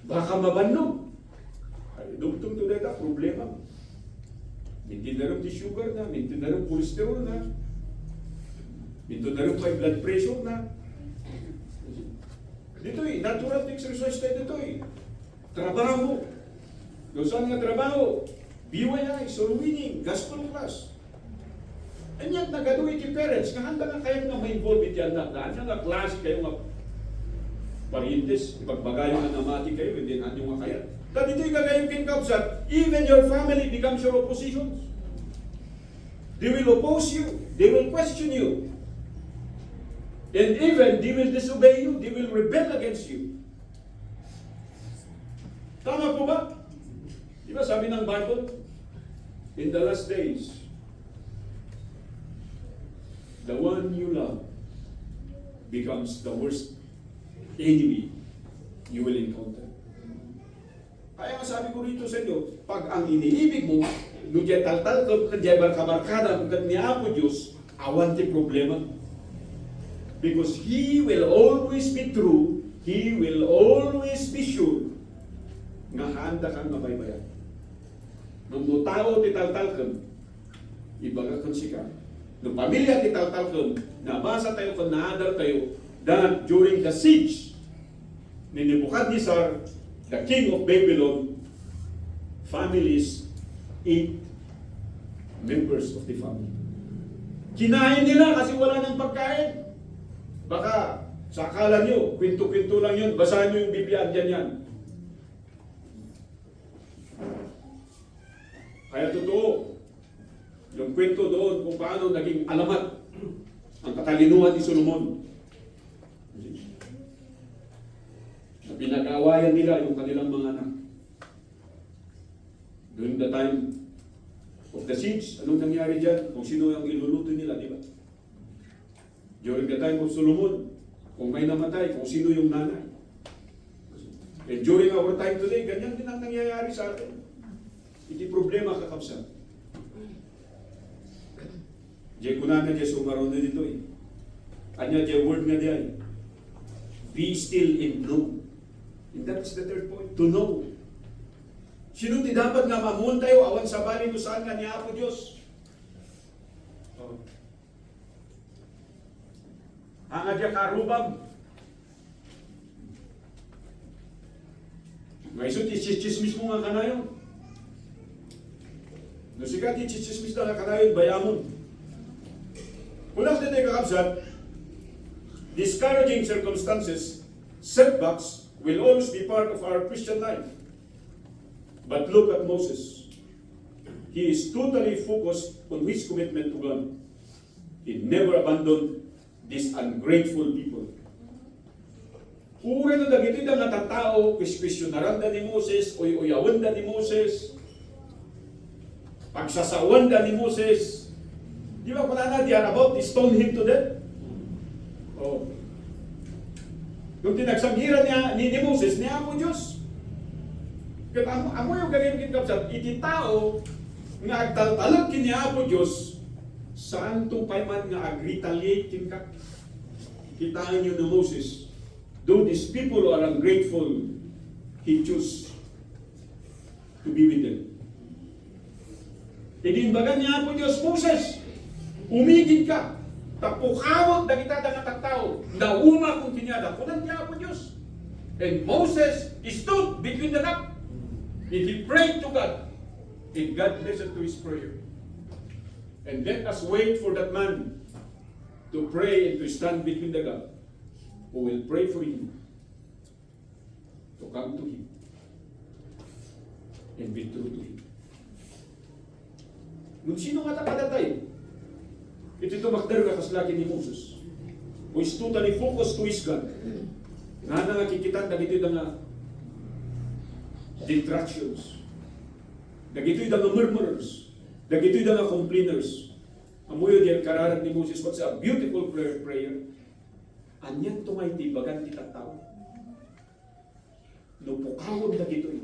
Baka mabannog. Ay, dugtong to data, problema. Mintin na rin di sugar na, mintin na rin cholesterol na, mintin na rin may blood pressure na. Dito natural exercise tayo dito Trabaho. Saan nga trabaho? BYI, soul winning, gospel class. And yan, nagaduwi ki parents, nga handa nga kayo nga ma-involve iti anak. Daan nga klase kayo nga parientes, ipagbagayo na namati kayo, hindi na nyo nga kaya. At ito'y kagayong kinkapsat, even your family becomes your opposition. They will oppose you, they will question you. And even, they will disobey you, they will rebel against you. Tama po ba? Di ba sabi ng Bible? In the last days, the one you love becomes the worst enemy you will encounter. Kaya nga sabi ko rito sa inyo, pag ang iniibig mo, nung tal-tal ka, kadyabar kabarkada, kung ni Apo Diyos, awanti problema. Because He will always be true, He will always be sure, nga handa kang mabaybayan. Nung tao ti tal-tal ka, ibaga kang sika. Nung pamilya ti tal-tal ka, nabasa tayo kung naadal tayo, that during the siege ni Nebuchadnezzar, the king of Babylon, families ate members of the family. Kinain nila kasi wala nang pagkain. Baka sa akala nyo, kwento-kwento lang yun, basahin nyo yung Biblia, dyan yan. Kaya totoo, yung kwento doon kung paano naging alamat ang katalinuhan ni Solomon. Na pinag-aawayan nila yung kanilang mga anak. During the time of the siege, anong nangyari dyan? Kung sino ang iluluto nila, di ba? During the time of Solomon, kung may namatay, kung sino yung nanay. And during our time today, ganyan din ang nangyayari sa atin. Hindi problema kakabsa. Diyan kuna na diyan sumaron na dito eh. Anya diyan word nga diyan. Be still and know. And that's the third point. To know. Sino ti dapat nga mamuon tayo awan sa bali no saan nga ni Apo Diyos. Oh. Ang adya karubam. Ngayon ti-chismis mo nga kanayon. No siya ti-chismis na nga kanayon bayamon. Unang tinay kakabsat, discouraging circumstances, setbacks will always be part of our Christian life. But look at Moses. He is totally focused on his commitment to God. He never abandoned these ungrateful people. Uri na dagiti da nga tattao, kwisyonaran da ni Moses, uyawan da ni Moses, pagsasawan da ni Moses. Di ba kung na they are about to stone him to death? Oh. Nung tinagsamgiran niya ni Moses, niya mo Diyos. Kaya amo yung ganyan kinkapsat, iti tao nga agtaltalag kiniya po Diyos, saan itong payman nga ag-retaliate kinka? Kitaan nyo na Moses, though these people are ungrateful, he chose to be with them. Idinbagan niya po Diyos, Moses, umigid ka, tapukawag na kita nga tattao, nauma kung kinyada, kunan niya po Diyos. And Moses stood between the gap. And he prayed to God. And God listened to his prayer. And let us wait for that man to pray and to stand between the gap, who will pray for him to come to him and be true to him. Nung sino nga tayo? Ito magdaro ka kaslaki ni Moses, who is totally focused to his God. Nga nakikitan na ito nga detractions. Dagito'y nga murmurers. Dagito'y nga complainers. Amuyo diyan kararag ni Moses, what's a beautiful prayer. Anyan tumay tibagan ti tattao. No pukawon dagito'y.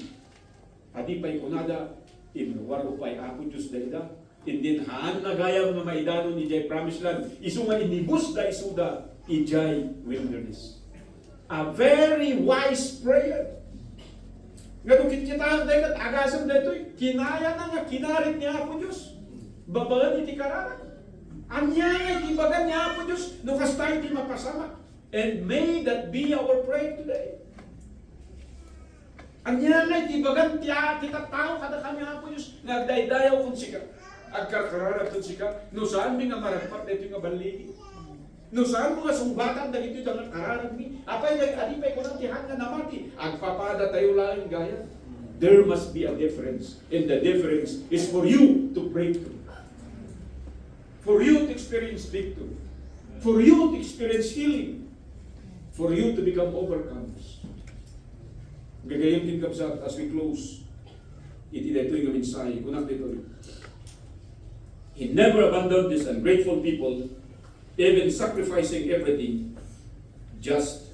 Adi pa'y kunada, inwaro pa'y ako Diyos dalida. Indin haan na gayam na maidano ni Jai Promised Land. Isu nga inibus da isuda, ijay wilderness. A very wise prayer. Nga nung kita dahil at agasam dito, kinaya na nga, kinarit niya po Diyos. Babaan iti kararag. Anya nga itibagan niya po Diyos, nung kastay iti mapasama. And may that be our prayer today. Anya nga itibagan kita tao kada kami nga po Diyos, nagdaydayaw kung sika. Agkarkararag kung sika, no saan mi nga maragpat dito nga baligi. No saan mga sumbatan na ito yung kararag mi? Apay nag-alipay ko ng tihan na namati. Agpapada tayo lang gaya. There must be a difference. And the difference is for you to break through. For you to experience victory. For you to experience healing. For you to become overcomers. Gagayang din kapsat as we close. Iti dito yung mensahe. Kunak dito. He never abandoned these ungrateful people, even sacrificing everything just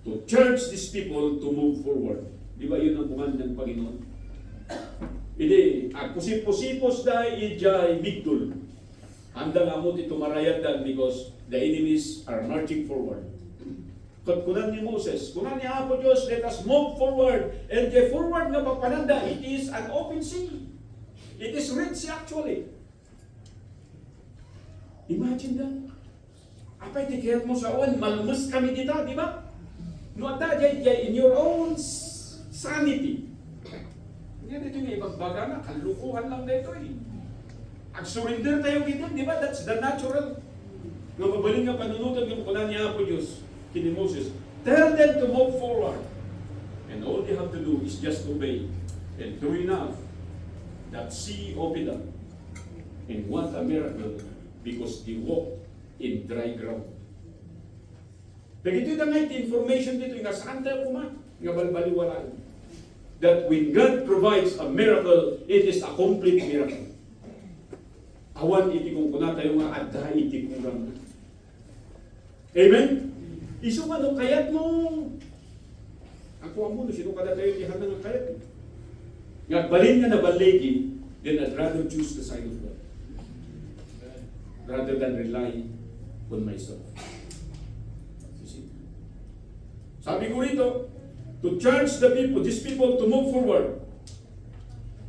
to charge these people to move forward. Di ba yun ang command ng Panginoon? Hindi, ang pusipos dahil ijay bigtul. Handa nga mo ito marayadan because the enemies are marching forward. Kunan ni Moses, kunan ni Apo Diyos, let us move forward. And the forward nga papananda, it is an open sea. It is Red Sea actually. Imagine that. Apay tikayat mo sa awan, malmas kami dito, di ba? No, ata, in your own sanity. Hindi dito yung ibang baga na, kalukuhan lang na ito eh. Ag-surrender tayo dito, di ba? That's the natural. Nga mabaling nga panunutan yung kunan niya po Diyos, kini Moses. Tell them to move forward. And all they have to do is just obey. And true enough, that sea opened up. And what a miracle, because they walked in dry ground. Dagito na nga information dito, nga saan tayo kuma? Nga balbaliwalaan. That when God provides a miracle, it is a complete miracle. Awan iti kung kuna tayo nga adda iti kurang. Amen? Isu nga no kayat mo. Ako ang mundo, sino kada tayo tihan ng kayat. Nga balin nga na baligi, then I'd rather choose the side of God. rather than rely on myself. You see? Sabi ko rito, to charge these people to move forward,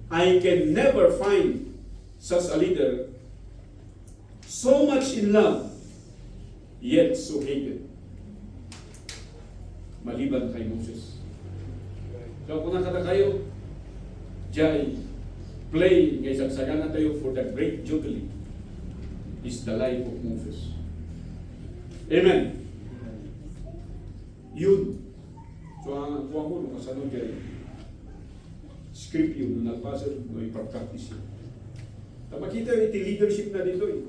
I can never find such a leader so much in love, yet so hated. Maliban kay Moses. So kung nakata kayo, Jai, play ngay sagsagana tayo for the great jubilee is the life of Moses. Amen. Yun. So ang kuha mo, nung kasano Jai, script yun, nung nagpasa, nung ipapractice yun. Makita yung iti leadership na dito eh.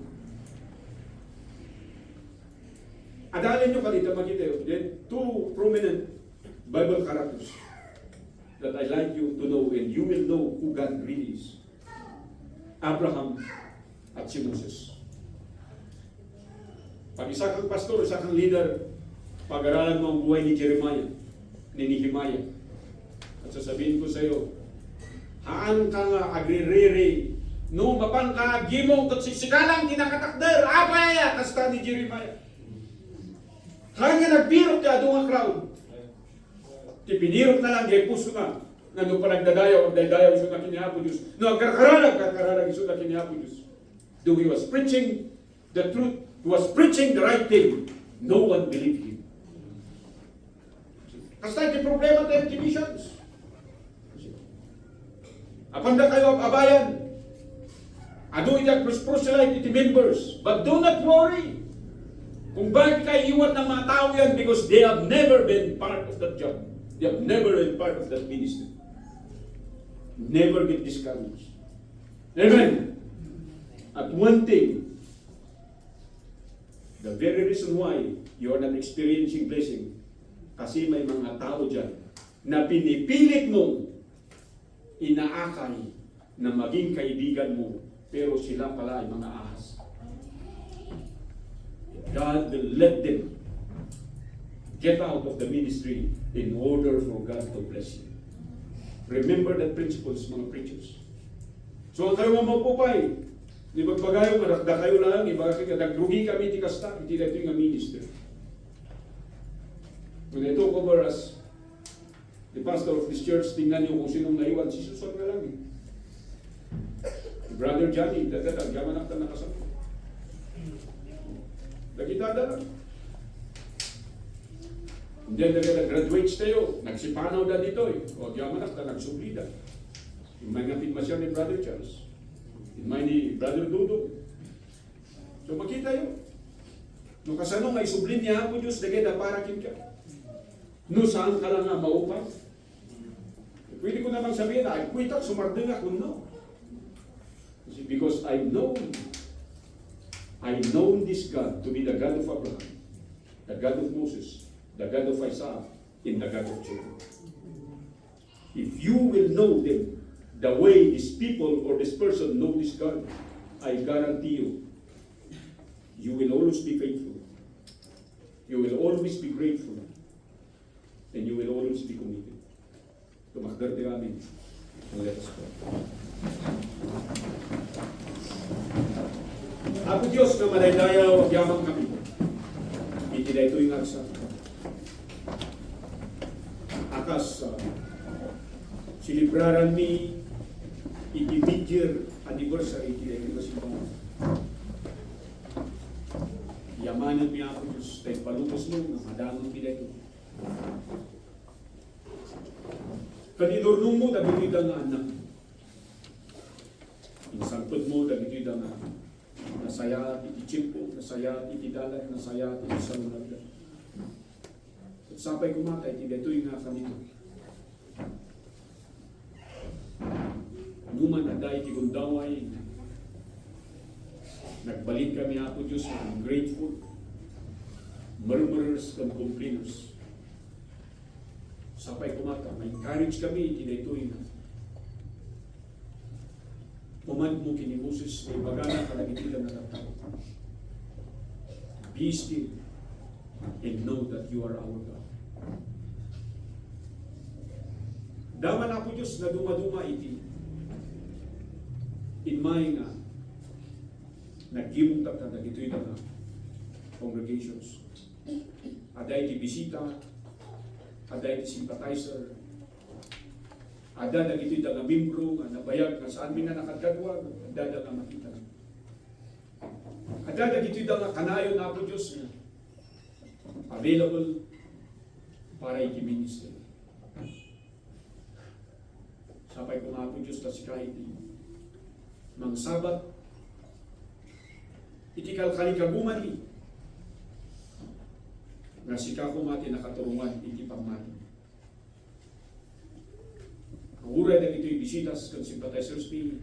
Adalin nyo kalita, makita yun. Then, two prominent Bible characters that I like you to know, and you will know who God really is. Abraham at si Moses. Pag isa kang pastor, isa kang leader, pag-aralan mo ang buhay ni Jeremiah, ni Nehemiah. At sasabihin ko sa iyo, haan ka nga agririri, no mapan ka gimong katsisikalang tinakatakder, apaya, kasta ni Jeremiah. Haan nga nagbirok ka doon ang crowd. Tipinirok na lang, gaya puso na, nandun pa nagdadayaw, iso na kinihapo Diyos. No, karkararag, iso na kinihapo Diyos. Though he was preaching the truth, he was preaching the right thing, no one believed him. Kasi yung problema tayo ng missions. Apanda kayo ang abayan. Ado idag proselyte iti members. But do not worry. Kung bakit kayo iwan ng mga tao yan, because they have never been part of that job. They have never been part of that ministry. Never get discouraged. Amen. At one thing, the very reason why you are not experiencing blessing, kasi may mga tao dyan na pinipilit mong inaakay na maging kaibigan mo, pero sila pala ay mga ahas. God will let them get out of the ministry in order for God to bless you. Remember that principles, mga preachers. So ang kayo mamapupay, di magpagayo, marakda kayo lang, nagrugi kami ti kasta, iti dito yung minister. When I took over as the pastor of this church, tingnan niyo kung sinong naiwan, si Susan na lang eh. Brother Johnny, dadadag, yaman akta nakasama. Nagitada lang. Hindi na graduates tayo, nagsipanaw na dito eh. O yaman akta, nagsublida. Yung may ngapit masya ni Brother Charles. Yung may ni Brother Dudong. So makita yun. Nung kasanong ay sublin niya ako Diyos, dagay na para kim ka. No, saan ka lang nga maupay? Pwede ko namang sabihin na, ay kuitak, sumardeng ako, no. Because I know this God to be the God of Abraham, the God of Moses, the God of Isaac, and the God of Jacob. If you will know them the way this people or this person know this God, I guarantee you, you will always be faithful. You will always be grateful. And you will always be committed. Tumakdarte kami. Let us pray. Ako Diyos na malaydayaw ang yamang kami. Itinay ito yung agsa. Akas, silibraran mi iti mid-year anniversary itinay ito kasi mga. Yamanan mi ako Diyos, tayo palubos mo, na madamang pinay ito. Kanidornong mo, dagito'y da nga anak. Insangpod mo, dagito'y da nga nasaya iti chimpo, nasaya iti dalat, nasaya iti salunag. At sapay kumatay, iti dito'y nga kanito. Numan aday iti gundaway, nagbalik kami ako Diyos, I'm grateful. Murmurers and complainers. Sapay kumata, may encourage kami, tinaytoy na. Umad mo kini Moses, may bagana ka nagitilang na tao. Be still and know that you are our God. Daman ako Diyos na dumaduma iti. In my nga, Nagimong tagtag na dito'y mga congregations. Aday ti bisita, aday ti sympathizer, ada na ito'y nga membro, nga nabayag, nga saan mi nga nakadadwag, ada na nga makita. Ada na ito'y nga kanayon na po Diyos nga available para i-minister. Sapay ko nga po Diyos ta si kahit mang sabat, itikal kalikaguman ni, nga sika ko mati nakaturungan, iti pamati. Ang uray na ito'y bisitas kang sympathizers pi,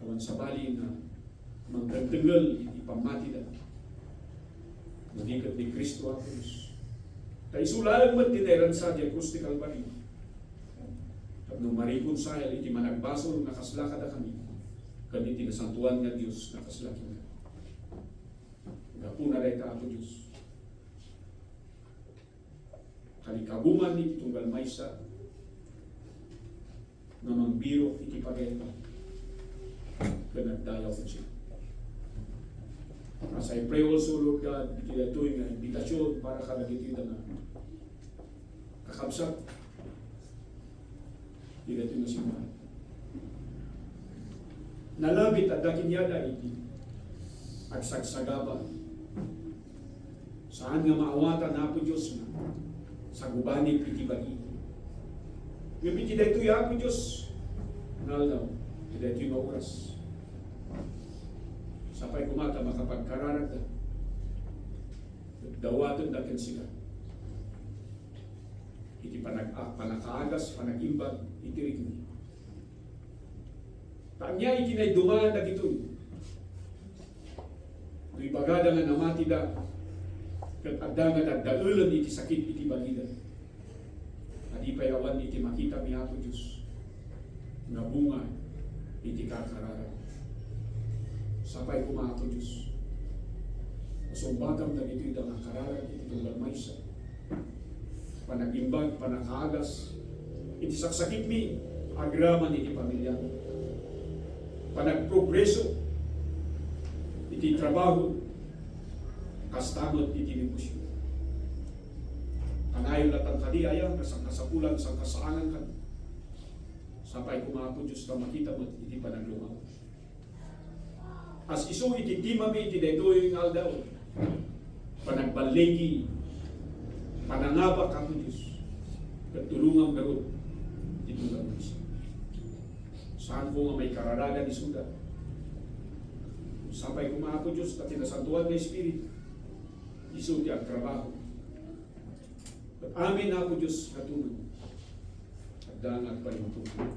kawan sa bali na magdagdagal, iti pamati na. Manikat ni Kristo Apos. Kaya isulalang man tineran sa di Cruz de Calvary. At nung marikon sayal, iti managbasol nakaslakad na kami. Kani tinasantuan nga Diyos nakaslakad na. Gapuna rin ka ako Diyos. Kalikabuman ni tunggal maysa na mangbiro iti pagenta. Kanagdayaw ko siya. As I pray also, Lord God, ito'y nga invitasyon para kalagitida na kakabsat. Ito'y na simbahan. Nalabit at dakinyada iti agsagsagaba. Saan nga maawatan na po Diyos na sa gubanib iti bagi. Yung iti daytoy ako Diyos, nalaw, iti daytoy mauras. Sapay kumata makapagkararag na. Dawaton na sila. Iti panakaagas, panagimbag, iti rin. Tanya iti na dumaan na gito'y. Ito'y bagada nga namati da. Kat adda nga nagdaulan iti sakit iti balida. Adi payawan iti makita mi ako Diyos. Nga bunga iti kakararag. Sapay kumako Diyos. Sumbagam na ito'y nga kararag iti tunggal maysa. Panagimbag, panakaagas, iti saksakit mi, agraman iti pamilya. Panagprogreso, iti trabaho, kastamot iti negosyo. Kanayon latang kadiaya, kasapulan, sa kasaangan ka. Sapay kumako Diyos na makita mo iti panaglumaw. As iso iti timami iti daytoy nga aldaw. Panagbalegi, panangabak ako Diyos. Katulungang garot iti tunggal maysa. Saan ko nga may kararagan ni Suda. Sapay kumako Diyos na tinasantuan ng Espiritu. Iso ti ang trabaho. At amin ako Diyos katulong. At dangat pa rin tulong.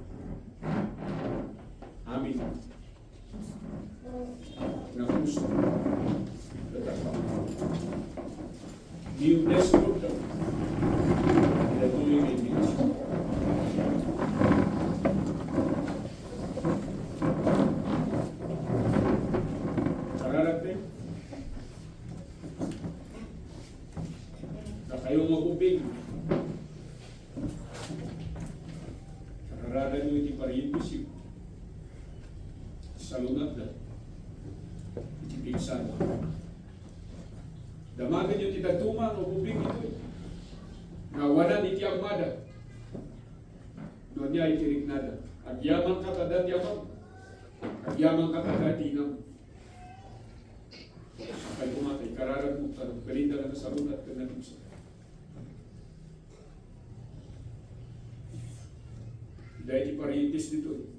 Amin. Na gusto. New blessed Lord. Pinatuloy may minasyon. Kararapin. Na kayong magubing. Karararan nyo iti pariintusip. Salungat na. Iti pinsan. Damagan yung titatuma o bubing ito. Nawanan iti amada. Doon niya iti rignada. Agyaman ka tada yaman. Agyaman ka tada dinam. Sakay kumatay. Kararan mo. Kalinda ka na salungat ka na nusa. Dahil iti pariintis dito.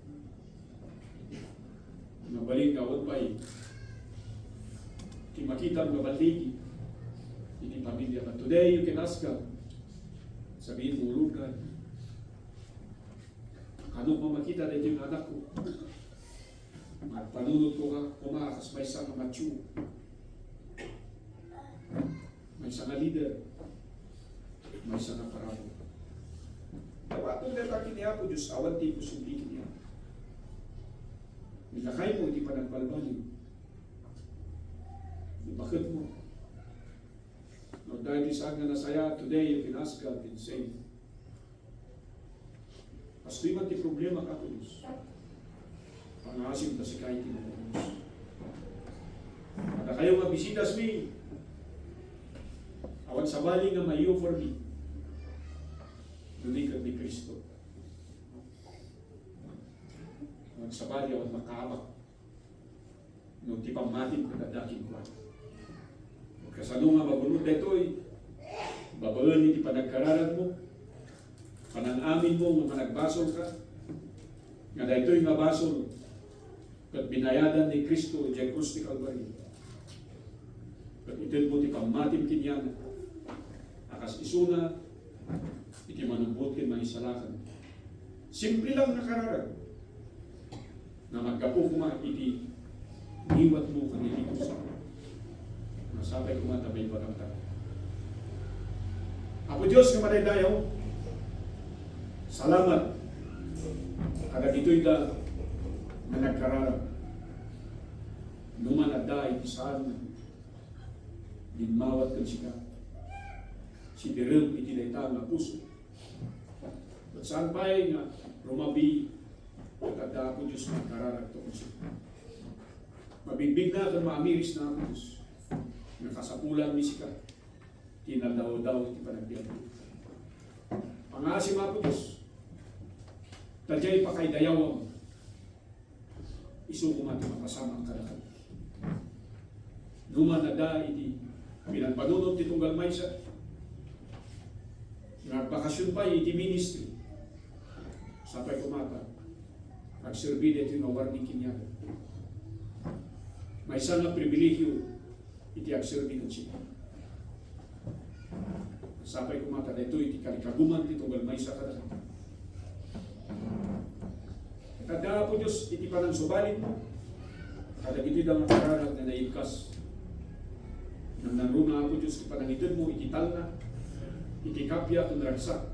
Nabalin ka on pa eh. Makita ang mabaligi ini pamilya ka. Today you can ask God. Sabihin mo, Lord God, ano mo makita na yung anak ko? Magpanunod ko ka, kumakas may isang mature. May isang leader. May isang parabo. Tawato na takin niya po, Diyos, awan di ko sumbikin niya. Nilakay mo, hindi pa nagbalbalin. Bakit mo? No, dahil isang na nasaya, today you can ask God and say, Pastoy man ti problema ka po Diyos. Pangasim ta si kahit tinatapos. Kada kayo mabisitas mi, awan sabali nga mayo for me. Dunikad ni Kristo. Awan sabali, awan makabak. Nung di pamatin ko dadaking ko. Kasano nga mabunod detoy, babaen iti panagkararan mo, pananamin mo nga nagbasol ka, nga detoy nga basol, kat binayadan ni Kristo diyan krus ti Calvary. Kat itin mo ti pamatin kinyan, akas isuna, iti manumbot kin maisalakan. Simple lang nakararan, na magkapo kuma iti iwat mo kanilito sa nasabay kumatabay barangta. Apo Diyos nga manaydayaw, salamat kada dito'y da na nagkararap. Numan ada iti saan dinmawat kan sika. Si direm iti dayta nga puso. At saan pa'y nga rumabi kada Apo Diyos nagkararap to puso. Mabigbig na kan maamiris na Apo Diyos. Nakasapulan ni sika. Tinadaw-daw iti panagbiyan. Pangasim Apo Diyos. Tadyay pa kay dayawang. Isu kumati mapasama ang kalakan. Numan na da iti pinagpanunod ti tunggal maysa. Nagbakasyon pa iti ministry. Sapay kumata. Nagserbi dito yung warning kinyaga. May isang na pribilehyo iti agserbi ng siya. Sapay kumata dito iti kalikaguman ti tunggal maysa kalakan. Kada po Diyos iti panang subalit mo. Kada iti daw nakararat na naibkas. Nang naruna po Diyos iti panangitid mo iti talna. Iti kapya kung ragsak.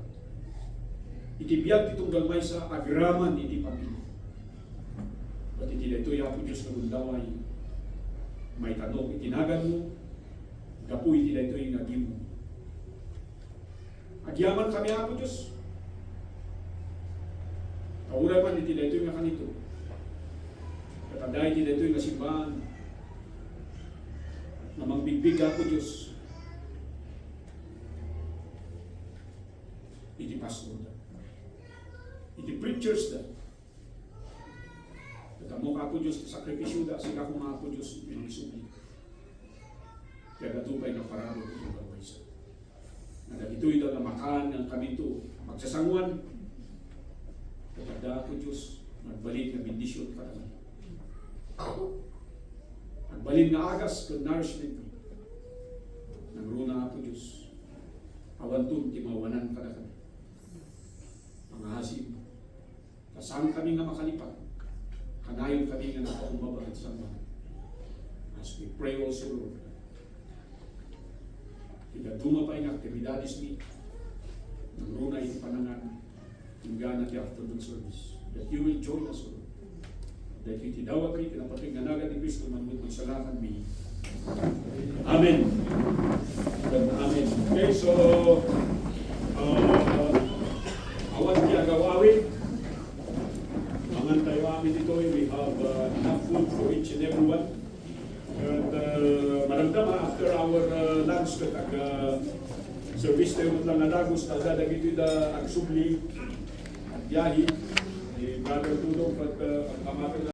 Iti biyag ti tunggal maysa agraman iti pamilya. At iti dito ya po Diyos nagundaway. May tanong itinagan mo. Gapu iti dito yung nagim mo. Agyaman kami Apo Diyos. Kauray man iti dito nga kanito. Katanday iti dito nga simbahan. Namang bigbig Apo Diyos. Iti pastor da. Iti preachers da. Katamo ka Apo Diyos sakripisyo da. Sika kung Apo Diyos pinangisuli. Kaya natupay na pararo ito ang kawaysa. Nadagito'y daw na makaan ng kami ito. Magsasanguan. Kada ako Diyos, magbalik na bendisyon ka naman. Magbalik na agas kung nourishment. Nangruna ako Diyos. Awantun, timawanan ka na kami. Pangahasim. Kasama kami nga makalipat. Kanayon kami nga nakakumbaba at sama. As we pray also, Lord. Tinaduma pa yung aktibidades ni. Nangruna yung panangan. Hingga natin afternoon service. That you will join us, Lord. That you tidawat rin, pinapatringanagan ni Kristo, manmut magsalakan mi. Amen. Amen. Okay, so, awan di agawawin. Mangan tayo amin dito, we have enough food for each and every one. And maramdama after our lunch, katag service tayo lang nadagos, nadadagito yung agsubli, Yahi, ni Brother Tudong, at ang